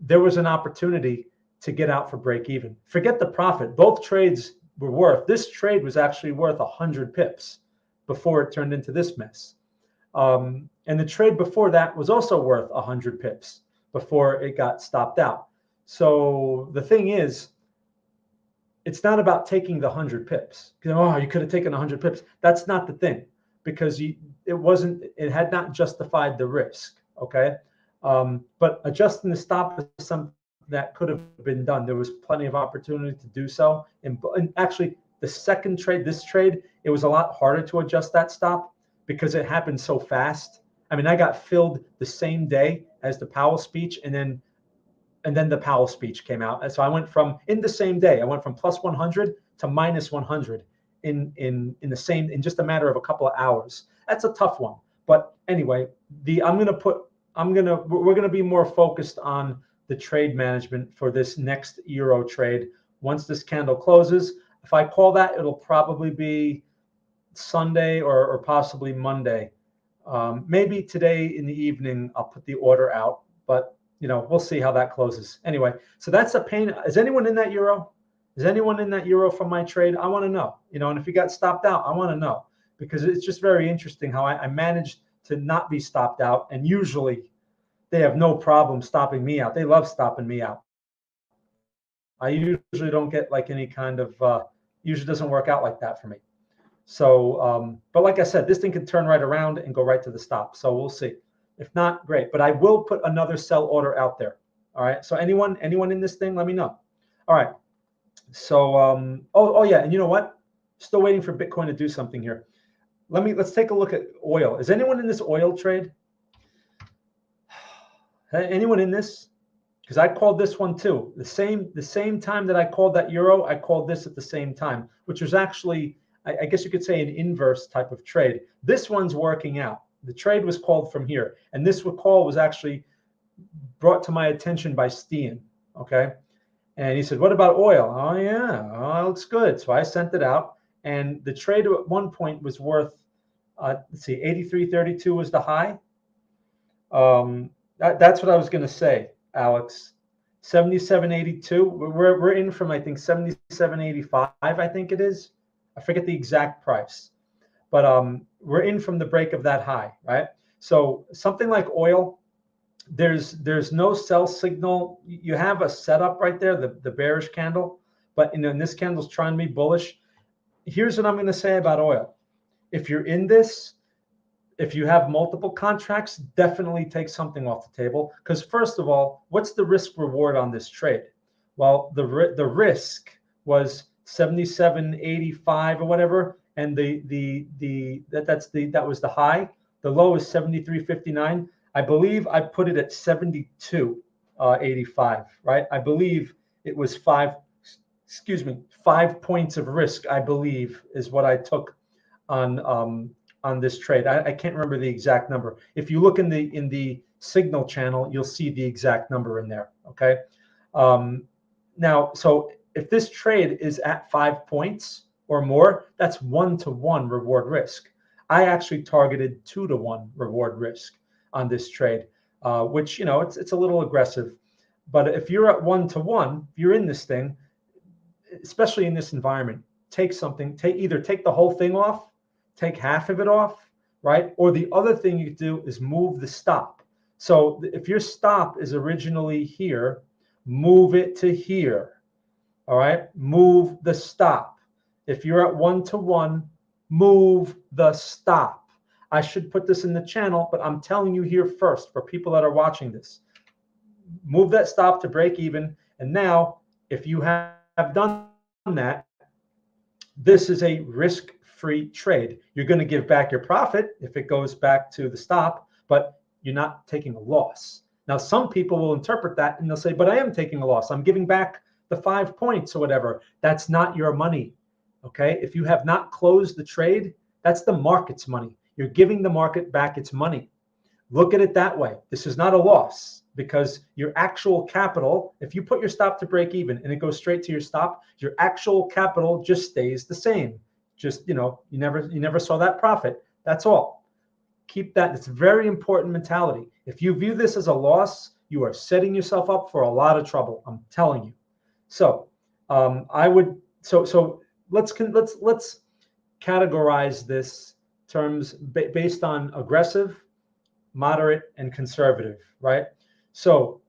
There was an opportunity to get out for break even. Forget the profit. Both trades were worth. This trade was actually worth 100 pips before it turned into this mess. And the trade before that was also worth 100 pips before it got stopped out. So the thing is, it's not about taking the 100 pips. You could have taken 100 pips. That's not the thing, because it had not justified the risk. Okay. But adjusting the stop is something that could have been done. There was plenty of opportunity to do so. And actually, the second trade, this trade, it was a lot harder to adjust that stop because it happened so fast. I mean, I got filled the same day as the Powell speech, and then the Powell speech came out. And so I went from, in the same day, I went from plus 100 to minus 100 in just a matter of a couple of hours. That's a tough one. But anyway, we're going to be more focused on the trade management for this next euro trade. Once this candle closes, if I call that, it'll probably be Sunday or possibly Monday. Maybe today in the evening, I'll put the order out, but we'll see how that closes. Anyway, so that's a pain. Is anyone in that euro? Is anyone in that euro from my trade? I want to know, and if you got stopped out, I want to know, because it's just very interesting how I managed to not be stopped out. And usually they have no problem stopping me out. They love stopping me out. I usually don't get like any kind of, usually doesn't work out like that for me. So, but like I said, this thing can turn right around and go right to the stop. So we'll see. If not, great. But I will put another sell order out there. All right. So anyone in this thing, let me know. All right. So, oh yeah. And you know what? Still waiting for Bitcoin to do something here. Let's take a look at oil. Is anyone in this oil trade? Anyone in this? Because I called this one too. The same time that I called that euro, I called this at the same time, which was actually, I guess you could say, an inverse type of trade. This one's working out. The trade was called from here, and this call was actually brought to my attention by Stian. Okay, and he said, "What about oil?" Oh yeah, oh, it looks good. So I sent it out, and the trade at one point was worth, let's see, 83.32 was the high. That's what I was going to say, Alex. 77.82. We're in from, I think, 77.85. I think it is. I forget the exact price, but we're in from the break of that high, right? So something like oil, there's no sell signal. You have a setup right there, the bearish candle, but in this candle's trying to be bullish. Here's what I'm going to say about oil. If you're in this, if you have multiple contracts, definitely take something off the table. Because first of all, what's the risk reward on this trade? Well, the risk was 77.85 or whatever, and that was the high. The low is 73.59. I believe I put it at 72.85, right? I believe it was 5 points of risk, I believe, is what I took on this trade. I can't remember the exact number. If you look in the signal channel, you'll see the exact number in there. Okay. Now, so if this trade is at 5 points or more, that's 1-to-1 reward risk. I actually targeted 2-to-1 reward risk on this trade, which, it's a little aggressive. But if you're at 1-to-1, if you're in this thing, especially in this environment, either take the whole thing off, take half of it off, right? Or the other thing you do is move the stop. So if your stop is originally here, move it to here. All right, move the stop. If you're at 1-to-1, move the stop. I should put this in the channel, but I'm telling you here first for people that are watching this. Move that stop to break even. And now, if you have done that, this is a risk-free trade. You're going to give back your profit if it goes back to the stop, but you're not taking a loss. Now, some people will interpret that and they'll say, but I am taking a loss. I'm giving back the 5 points or whatever. That's not your money. Okay. If you have not closed the trade, that's the market's money. You're giving the market back its money. Look at it that way. This is not a loss because your actual capital, if you put your stop to break even and it goes straight to your stop, your actual capital just stays the same. Just, you never saw that profit. That's all. Keep that. It's a very important mentality. If you view this as a loss, you are setting yourself up for a lot of trouble. I'm telling you. So let's categorize this terms based on aggressive, moderate, and conservative, right? So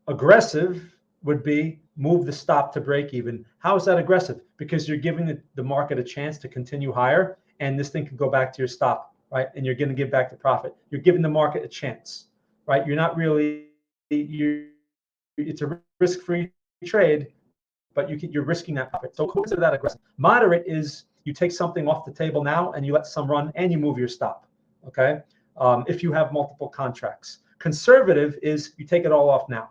aggressive would be move the stop to break even. How is that aggressive? Because you're giving the market a chance to continue higher, and this thing can go back to your stop, right? And you're going to give back the profit. You're giving the market a chance, right? You're not really, it's a risk-free trade, but you're risking that profit. So consider that aggressive. Moderate is you take something off the table now and you let some run and you move your stop, okay? If you have multiple contracts. Conservative is you take it all off now,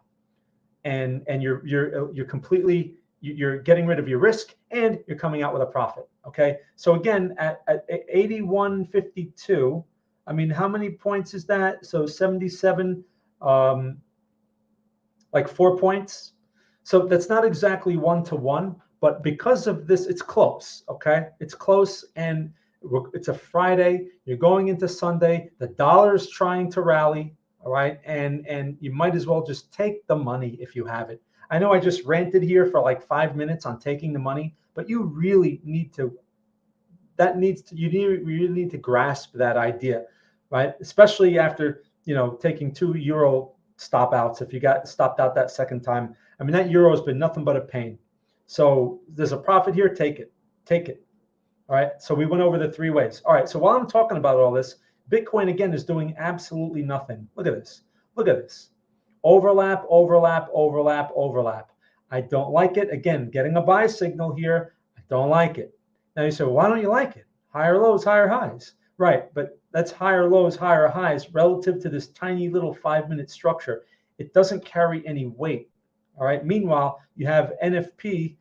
and you're completely you're getting rid of your risk and you're coming out with a profit. Okay, so again at 81.52, I mean, how many points is that? So 77, like 4 points. So that's not exactly 1-to-1, but because of this, it's close. Okay, it's close, and it's a Friday. You're going into Sunday. The dollar is trying to rally. All right, and you might as well just take the money if you have it. I know I just ranted here for like 5 minutes on taking the money, but you really need to. You really need to grasp that idea, right? Especially after taking €2 stop outs. If you got stopped out that second time, I mean that euro has been nothing but a pain. So there's a profit here. Take it. Take it. All right. So we went over the 3 ways. All right. So while I'm talking about all this, Bitcoin again is doing absolutely nothing. Look at this. Look at this. Overlap, overlap, overlap, overlap. I don't like it. Again, getting a buy signal here. I don't like it. Now you say, well, why don't you like it? Higher lows, higher highs. Right. But that's higher lows, higher highs relative to this tiny little 5-minute structure. It doesn't carry any weight. All right. Meanwhile, you have NFP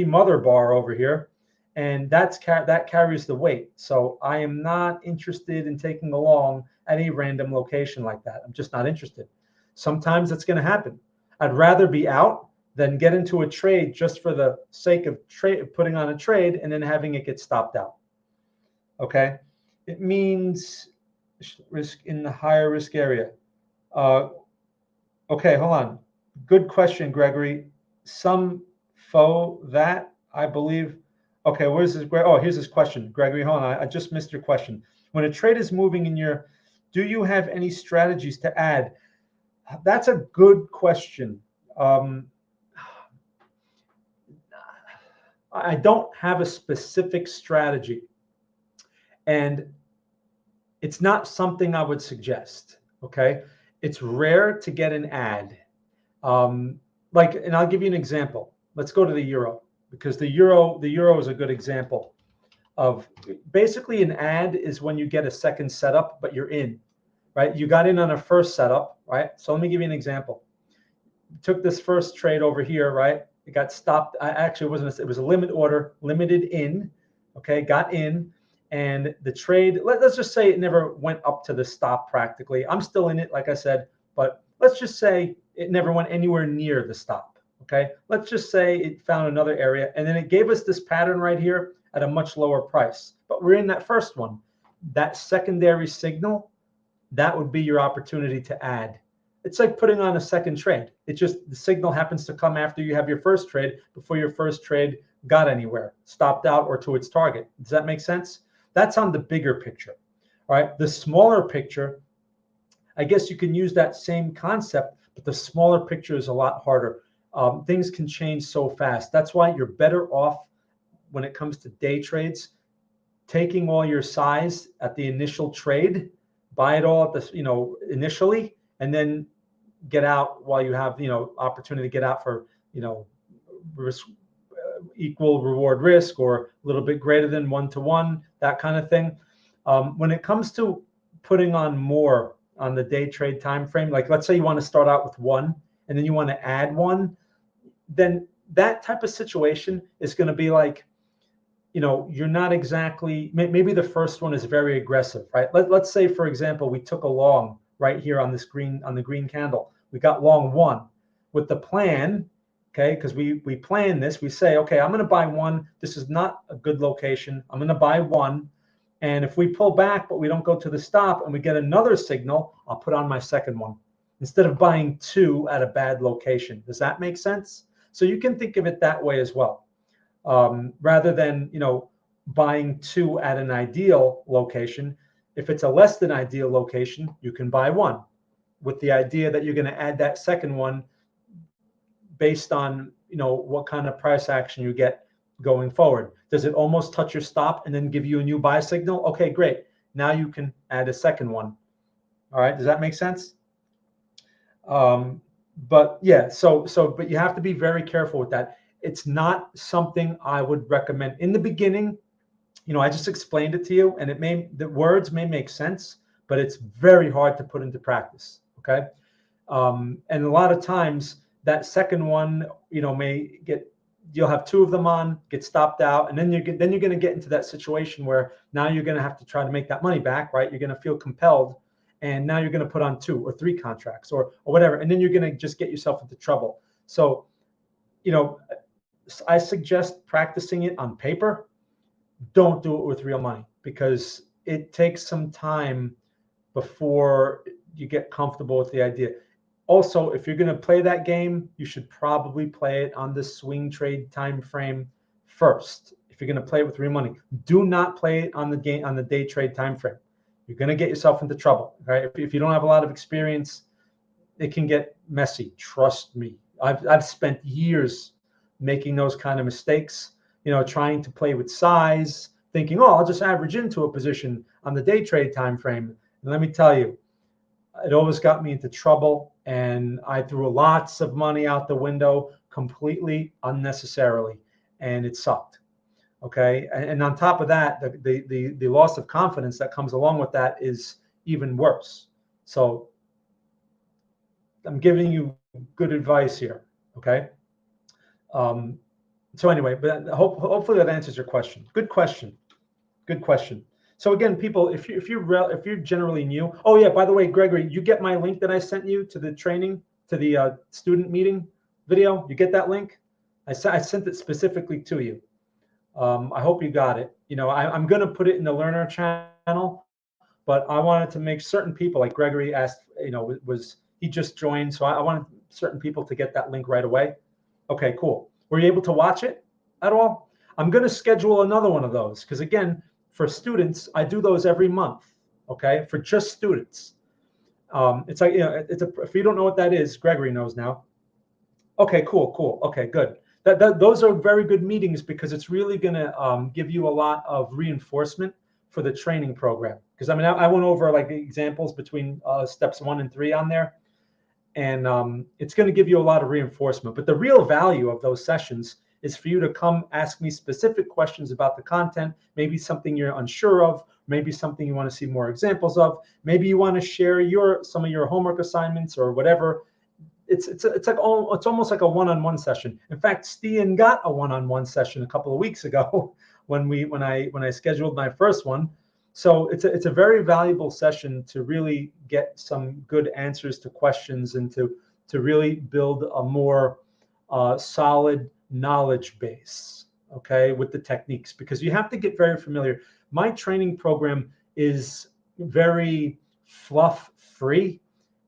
mother bar over here, and that carries the weight. So I am not interested in taking along at a random location like that. I'm just not interested. Sometimes it's going to happen. I'd rather be out than get into a trade just for the sake of putting on a trade and then having it get stopped out. Okay. It means risk in the higher risk area. Okay, hold on. Good question, Gregory. Some faux that, I believe. Okay, where's this? Oh, here's this question, Gregory. Hold on, I just missed your question. When a trade is moving do you have any strategies to add? That's a good question. I don't have a specific strategy, and it's not something I would suggest. Okay, it's rare to get an ad. And I'll give you an example. Let's go to the euro, because the euro is a good example of basically an ad is when you get a second setup, but you're in, right? You got in on a first setup, right? So let me give you an example. Took this first trade over here, right? It got stopped. It was a limit order, limited in, okay, got in, and the trade, let's just say it never went up to the stop practically. I'm still in it, like I said, but let's just say it never went anywhere near the stop. Okay, let's just say it found another area, and then it gave us this pattern right here at a much lower price. But we're in that first one. That secondary signal, that would be your opportunity to add. It's like putting on a second trade. It just, the signal happens to come after you have your first trade, before your first trade got anywhere, stopped out or to its target. Does that make sense? That's on the bigger picture. All right. The smaller picture, I guess you can use that same concept, but the smaller picture is a lot harder. Things can change so fast. That's why you're better off when it comes to day trades, taking all your size at the initial trade, buy it all at the, initially, and then get out while you have, opportunity to get out for, risk, equal reward risk, or a little bit greater than 1-to-1, that kind of thing. When it comes to putting on more on the day trade time frame, like let's say you want to start out with 1 and then you want to add 1, then that type of situation is going to be like, you're not exactly, maybe the first one is very aggressive, right? Let's say, for example, we took a long right here on this on the green candle. We got long 1 with the plan, okay? Because we plan this. We say, okay, I'm going to buy 1. This is not a good location. I'm going to buy 1. And if we pull back, but we don't go to the stop and we get another signal, I'll put on my second one instead of buying 2 at a bad location. Does that make sense? So you can think of it that way as well. Rather than, buying 2 at an ideal location. If it's a less than ideal location, you can buy 1 with the idea that you're going to add that second one based on, what kind of price action you get going forward. Does it almost touch your stop and then give you a new buy signal? Okay, great. Now you can add a second one. All right. Does that make sense? But yeah, but you have to be very careful with that. It's not something I would recommend in the beginning. I just explained it to you, and the words may make sense, but it's very hard to put into practice. Okay. And a lot of times that second one, you'll have 2 of them on, get stopped out, and then you're going to get into that situation where now you're going to have to try to make that money back, right? You're going to feel compelled, and now you're going to put on 2 or 3 contracts or whatever, and then you're going to just get yourself into trouble. So, I suggest practicing it on paper. Don't do it with real money, because it takes some time before you get comfortable with the idea. Also, if you're going to play that game, you should probably play it on the swing trade time frame first. If you're going to play it with real money, do not play it on the day trade time frame. You're going to get yourself into trouble. Right? If you don't have a lot of experience, it can get messy. Trust me. I've spent years making those kind of mistakes, trying to play with size, thinking, I'll just average into a position on the day trade time frame. And let me tell you, it always got me into trouble, and I threw lots of money out the window completely unnecessarily, and it sucked. Okay. And on top of that, the loss of confidence that comes along with that is even worse. So I'm giving you good advice here. Okay. So anyway, but hopefully that answers your question. Good question. Good question. So again, people, if you're generally new, oh yeah, by the way, Gregory, you get my link that I sent you to the training, to the student meeting video. You get that link? I sent it specifically to you. I hope you got it. I'm going to put it in the learner channel, but I wanted to make certain people, like Gregory asked, he just joined, so I wanted certain people to get that link right away. Okay, cool. Were you able to watch it at all? I'm going to schedule another one of those, because again, for students, I do those every month. Okay, for just students. It's like, if you don't know what that is, Gregory knows now. Okay, cool. Okay, good. Those are very good meetings, because it's really going to give you a lot of reinforcement for the training program. Because I went over like examples between steps 1 and 3 on there, and it's going to give you a lot of reinforcement. But the real value of those sessions is for you to come ask me specific questions about the content, maybe something you're unsure of, maybe something you want to see more examples of, maybe you want to share some of your homework assignments or whatever. It's almost like a one-on-one session. In fact, Stian got a one-on-one session a couple of weeks ago when I scheduled my first one. So it's a very valuable session to really get some good answers to questions and to really build a more solid knowledge base, okay, with the techniques, because you have to get very familiar. My training program is very fluff free,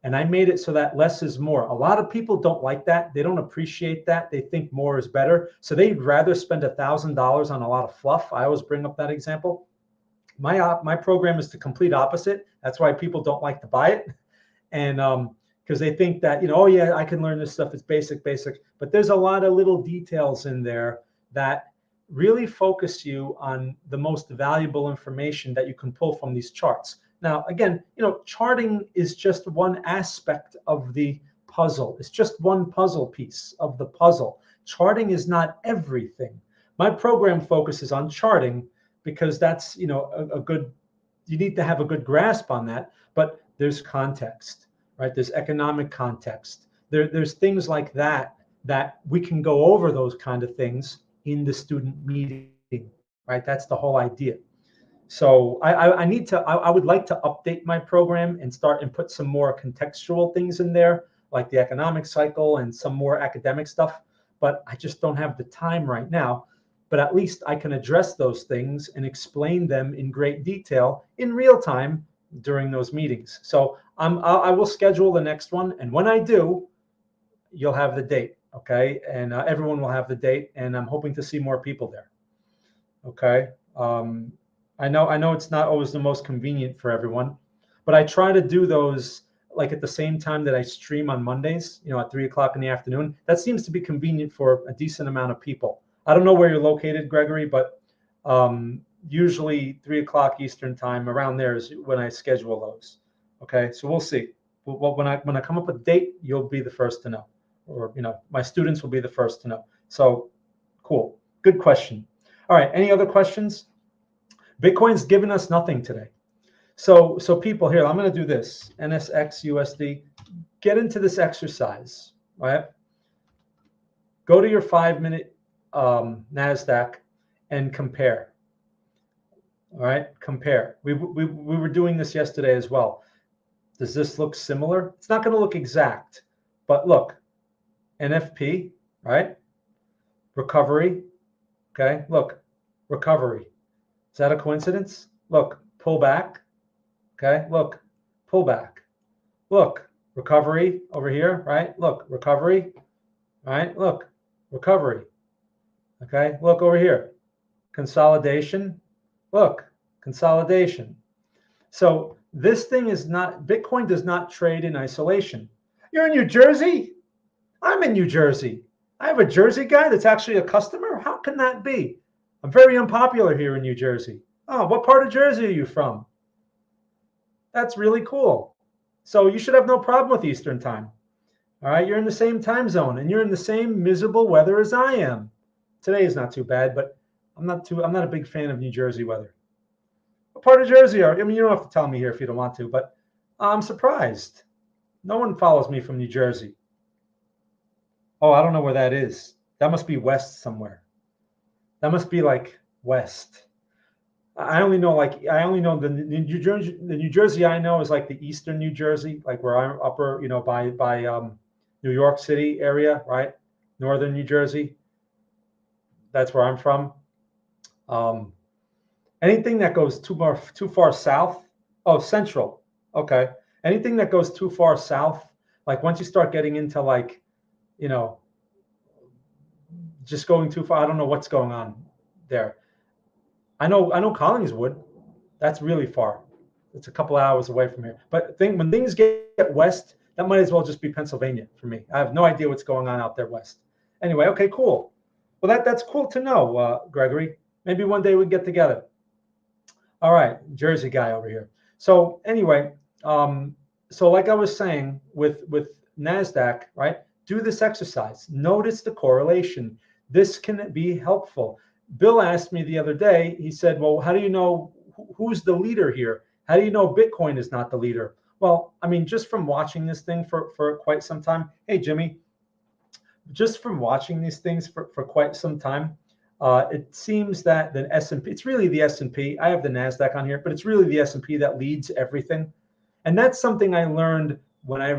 and I made it so that less is more. A lot of people don't like that. They don't appreciate that. They think more is better. So they'd rather spend $1,000 on a lot of fluff. I always bring up that example. My program is the complete opposite. That's why people don't like to buy it. And because they think that, oh yeah, I can learn this stuff. It's basic, but there's a lot of little details in there that really focus you on the most valuable information that you can pull from these charts. Now, again, charting is just one aspect of the puzzle. It's just one puzzle piece of the puzzle. Charting is not everything. My program focuses on charting because that's, a good, you need to have a good grasp on that, but there's context, right? There's economic context. There's things like that we can go over those kind of things in the student meeting, right? That's the whole idea. So I would like to update my program and start and put some more contextual things in there, like the economic cycle and some more academic stuff, but I just don't have the time right now. But at least I can address those things and explain them in great detail in real time during those meetings. So I will schedule the next one, and when I do, you'll have the date, okay? And everyone will have the date, and I'm hoping to see more people there, okay? I know it's not always the most convenient for everyone, but I try to do those like at the same time that I stream on Mondays, at 3:00 in the afternoon. That seems to be convenient for a decent amount of people. I don't know where you're located, Gregory, but usually 3:00 Eastern time, around there is when I schedule those. Okay, so we'll see. When I come up with a date, you'll be the first to know, or my students will be the first to know. So cool, good question. All right, any other questions? Bitcoin's given us nothing today. So people here, I'm going to do this. NSX USD. Get into this exercise, right? Go to your 5-minute NASDAQ and compare. All right, compare. We were doing this yesterday as well. Does this look similar? It's not going to look exact, but look, NFP, right? Recovery. Okay, look, recovery. Is that a coincidence? Look, pull back. Okay, look, pull back. Look, recovery over here, right? Look, recovery, right? Look, recovery. Okay, look over here, consolidation. Look, consolidation. So this thing is not, Bitcoin does not trade in isolation. You're in New Jersey? I'm in New Jersey. I have a Jersey guy that's actually a customer? How can that be? I'm very unpopular here in New Jersey. Oh, what part of Jersey are you from? That's really cool. So you should have no problem with Eastern time. All right, you're in the same time zone and you're in the same miserable weather as I am. Today is not too bad, but I'm not a big fan of New Jersey weather. What part of Jersey are you? I mean, you don't have to tell me here if you don't want to, but I'm surprised. No one follows me from New Jersey. Oh, I don't know where that is. That must be west somewhere. That must be like west. I only know the New Jersey I know is like the eastern New Jersey, like where I'm upper, by New York City area, right? Northern New Jersey. That's where I'm from. Anything that goes too far south. Oh, central. Okay. Anything that goes too far south, like once you start getting into like, just going too far. I don't know what's going on there. I know Collingswood. That's really far. It's a couple hours away from here. But when things get west, that might as well just be Pennsylvania for me. I have no idea what's going on out there west. Anyway, okay, cool. Well, that's cool to know, Gregory. Maybe one day we get together. All right, Jersey guy over here. So anyway, so like I was saying with NASDAQ, right? Do this exercise. Notice the correlation. This can be helpful. Bill asked me the other day, he said, well, how do you know who's the leader here? How do you know Bitcoin is not the leader? Well, I mean, just from watching this thing for quite some time. Hey, Jimmy, just from watching these things for quite some time, It seems that the S&P, it's really the S&P. I have the NASDAQ on here, but it's really the S&P that leads everything. And that's something I learned when I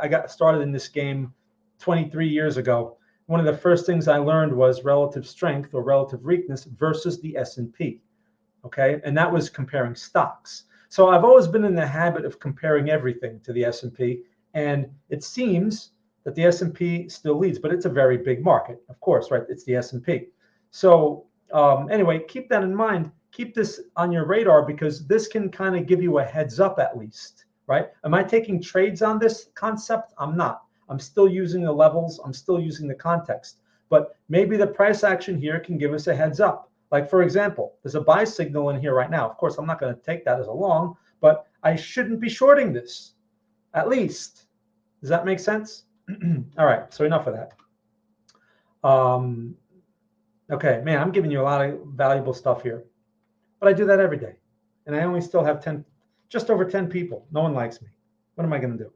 got started in this game 23 years ago. One of the first things I learned was relative strength or relative weakness versus the S&P. Okay, and that was comparing stocks. So I've always been in the habit of comparing everything to the S&P, and it seems that the S&P still leads, but it's a very big market, of course, right? It's the S&P. So anyway, keep that in mind. Keep this on your radar because this can kind of give you a heads up at least, right? Am I taking trades on this concept? I'm not. I'm still using the levels. I'm still using the context. But maybe the price action here can give us a heads up. Like, for example, there's a buy signal in here right now. Of course, I'm not going to take that as a long, but I shouldn't be shorting this, at least. Does that make sense? All right, so enough of that. Okay, man, I'm giving you a lot of valuable stuff here, but I do that every day, and I only still have just over 10 people. No one likes me. What am I going to do?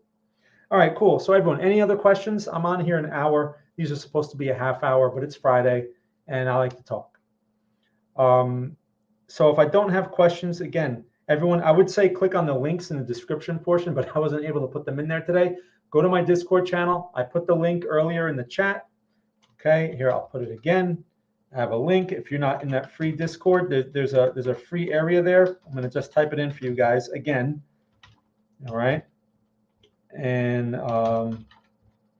All right, cool. So everyone, any other questions? I'm on here an hour. These are supposed to be a half hour, but it's Friday, and I like to talk. So if I don't have questions, again, everyone, I would say click on the links in the description portion, but I wasn't able to put them in there today. Go to my Discord channel. I put the link earlier in the chat. Okay, here I'll put it again. I have a link. If you're not in that free Discord, there's a free area there. I'm going to just type it in for you guys again. All right. And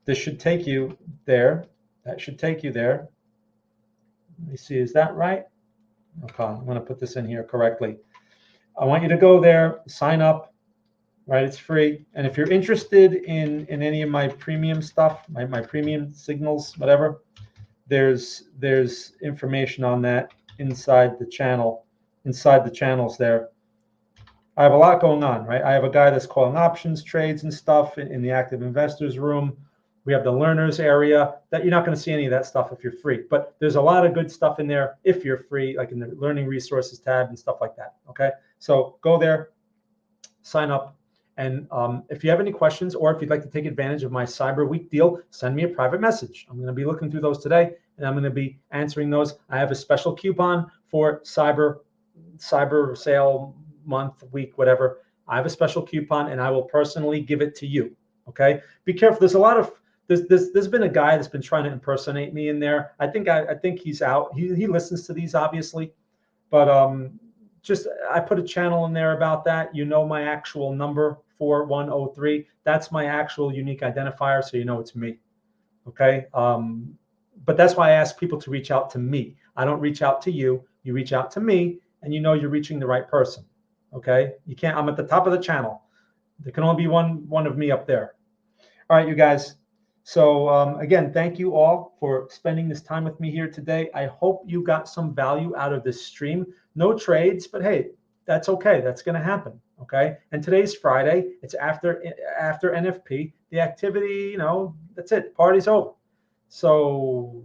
this should take you there. That should take you there. Let me see, is that right? Okay, I'm going to put this in here correctly. I want you to go there, sign up, right? It's free. And if you're interested in any of my premium stuff, my premium signals, whatever, there's information on that inside the channel, inside the channels there. I have a lot going on, right? I have a guy that's calling options trades and stuff in the active investors room. We have the learners area that you're not going to see any of that stuff if you're free, but there's a lot of good stuff in there if you're free, like in the learning resources tab and stuff like that. Okay, so go there, sign up, and if you have any questions or if you'd like to take advantage of my Cyber Week deal, send me a private message. I'm going to be looking through those today, and I'm going to be answering those. I have a special coupon for cyber sale month, week, whatever. I have a special coupon, and I will personally give it to you. Okay, be careful. There's a lot of there's been a guy that's been trying to impersonate me in there. I think he's out. He listens to these obviously, but just I put a channel in there about that. You know my actual number 4103. That's my actual unique identifier, so you know it's me. Okay. But that's why I ask people to reach out to me. I don't reach out to you. You reach out to me, and you know you're reaching the right person. Okay. You can't. I'm at the top of the channel. There can only be one of me up there. All right, you guys. So again, thank you all for spending this time with me here today. I hope you got some value out of this stream. No trades, but hey, that's okay. That's going to happen. Okay. And today's Friday. It's after NFP. The activity, that's it. Party's over. So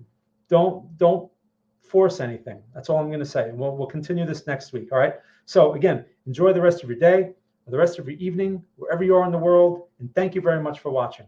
don't force anything. That's all I'm going to say. And we'll continue this next week. All right. So again, enjoy the rest of your day or the rest of your evening, wherever you are in the world. And thank you very much for watching.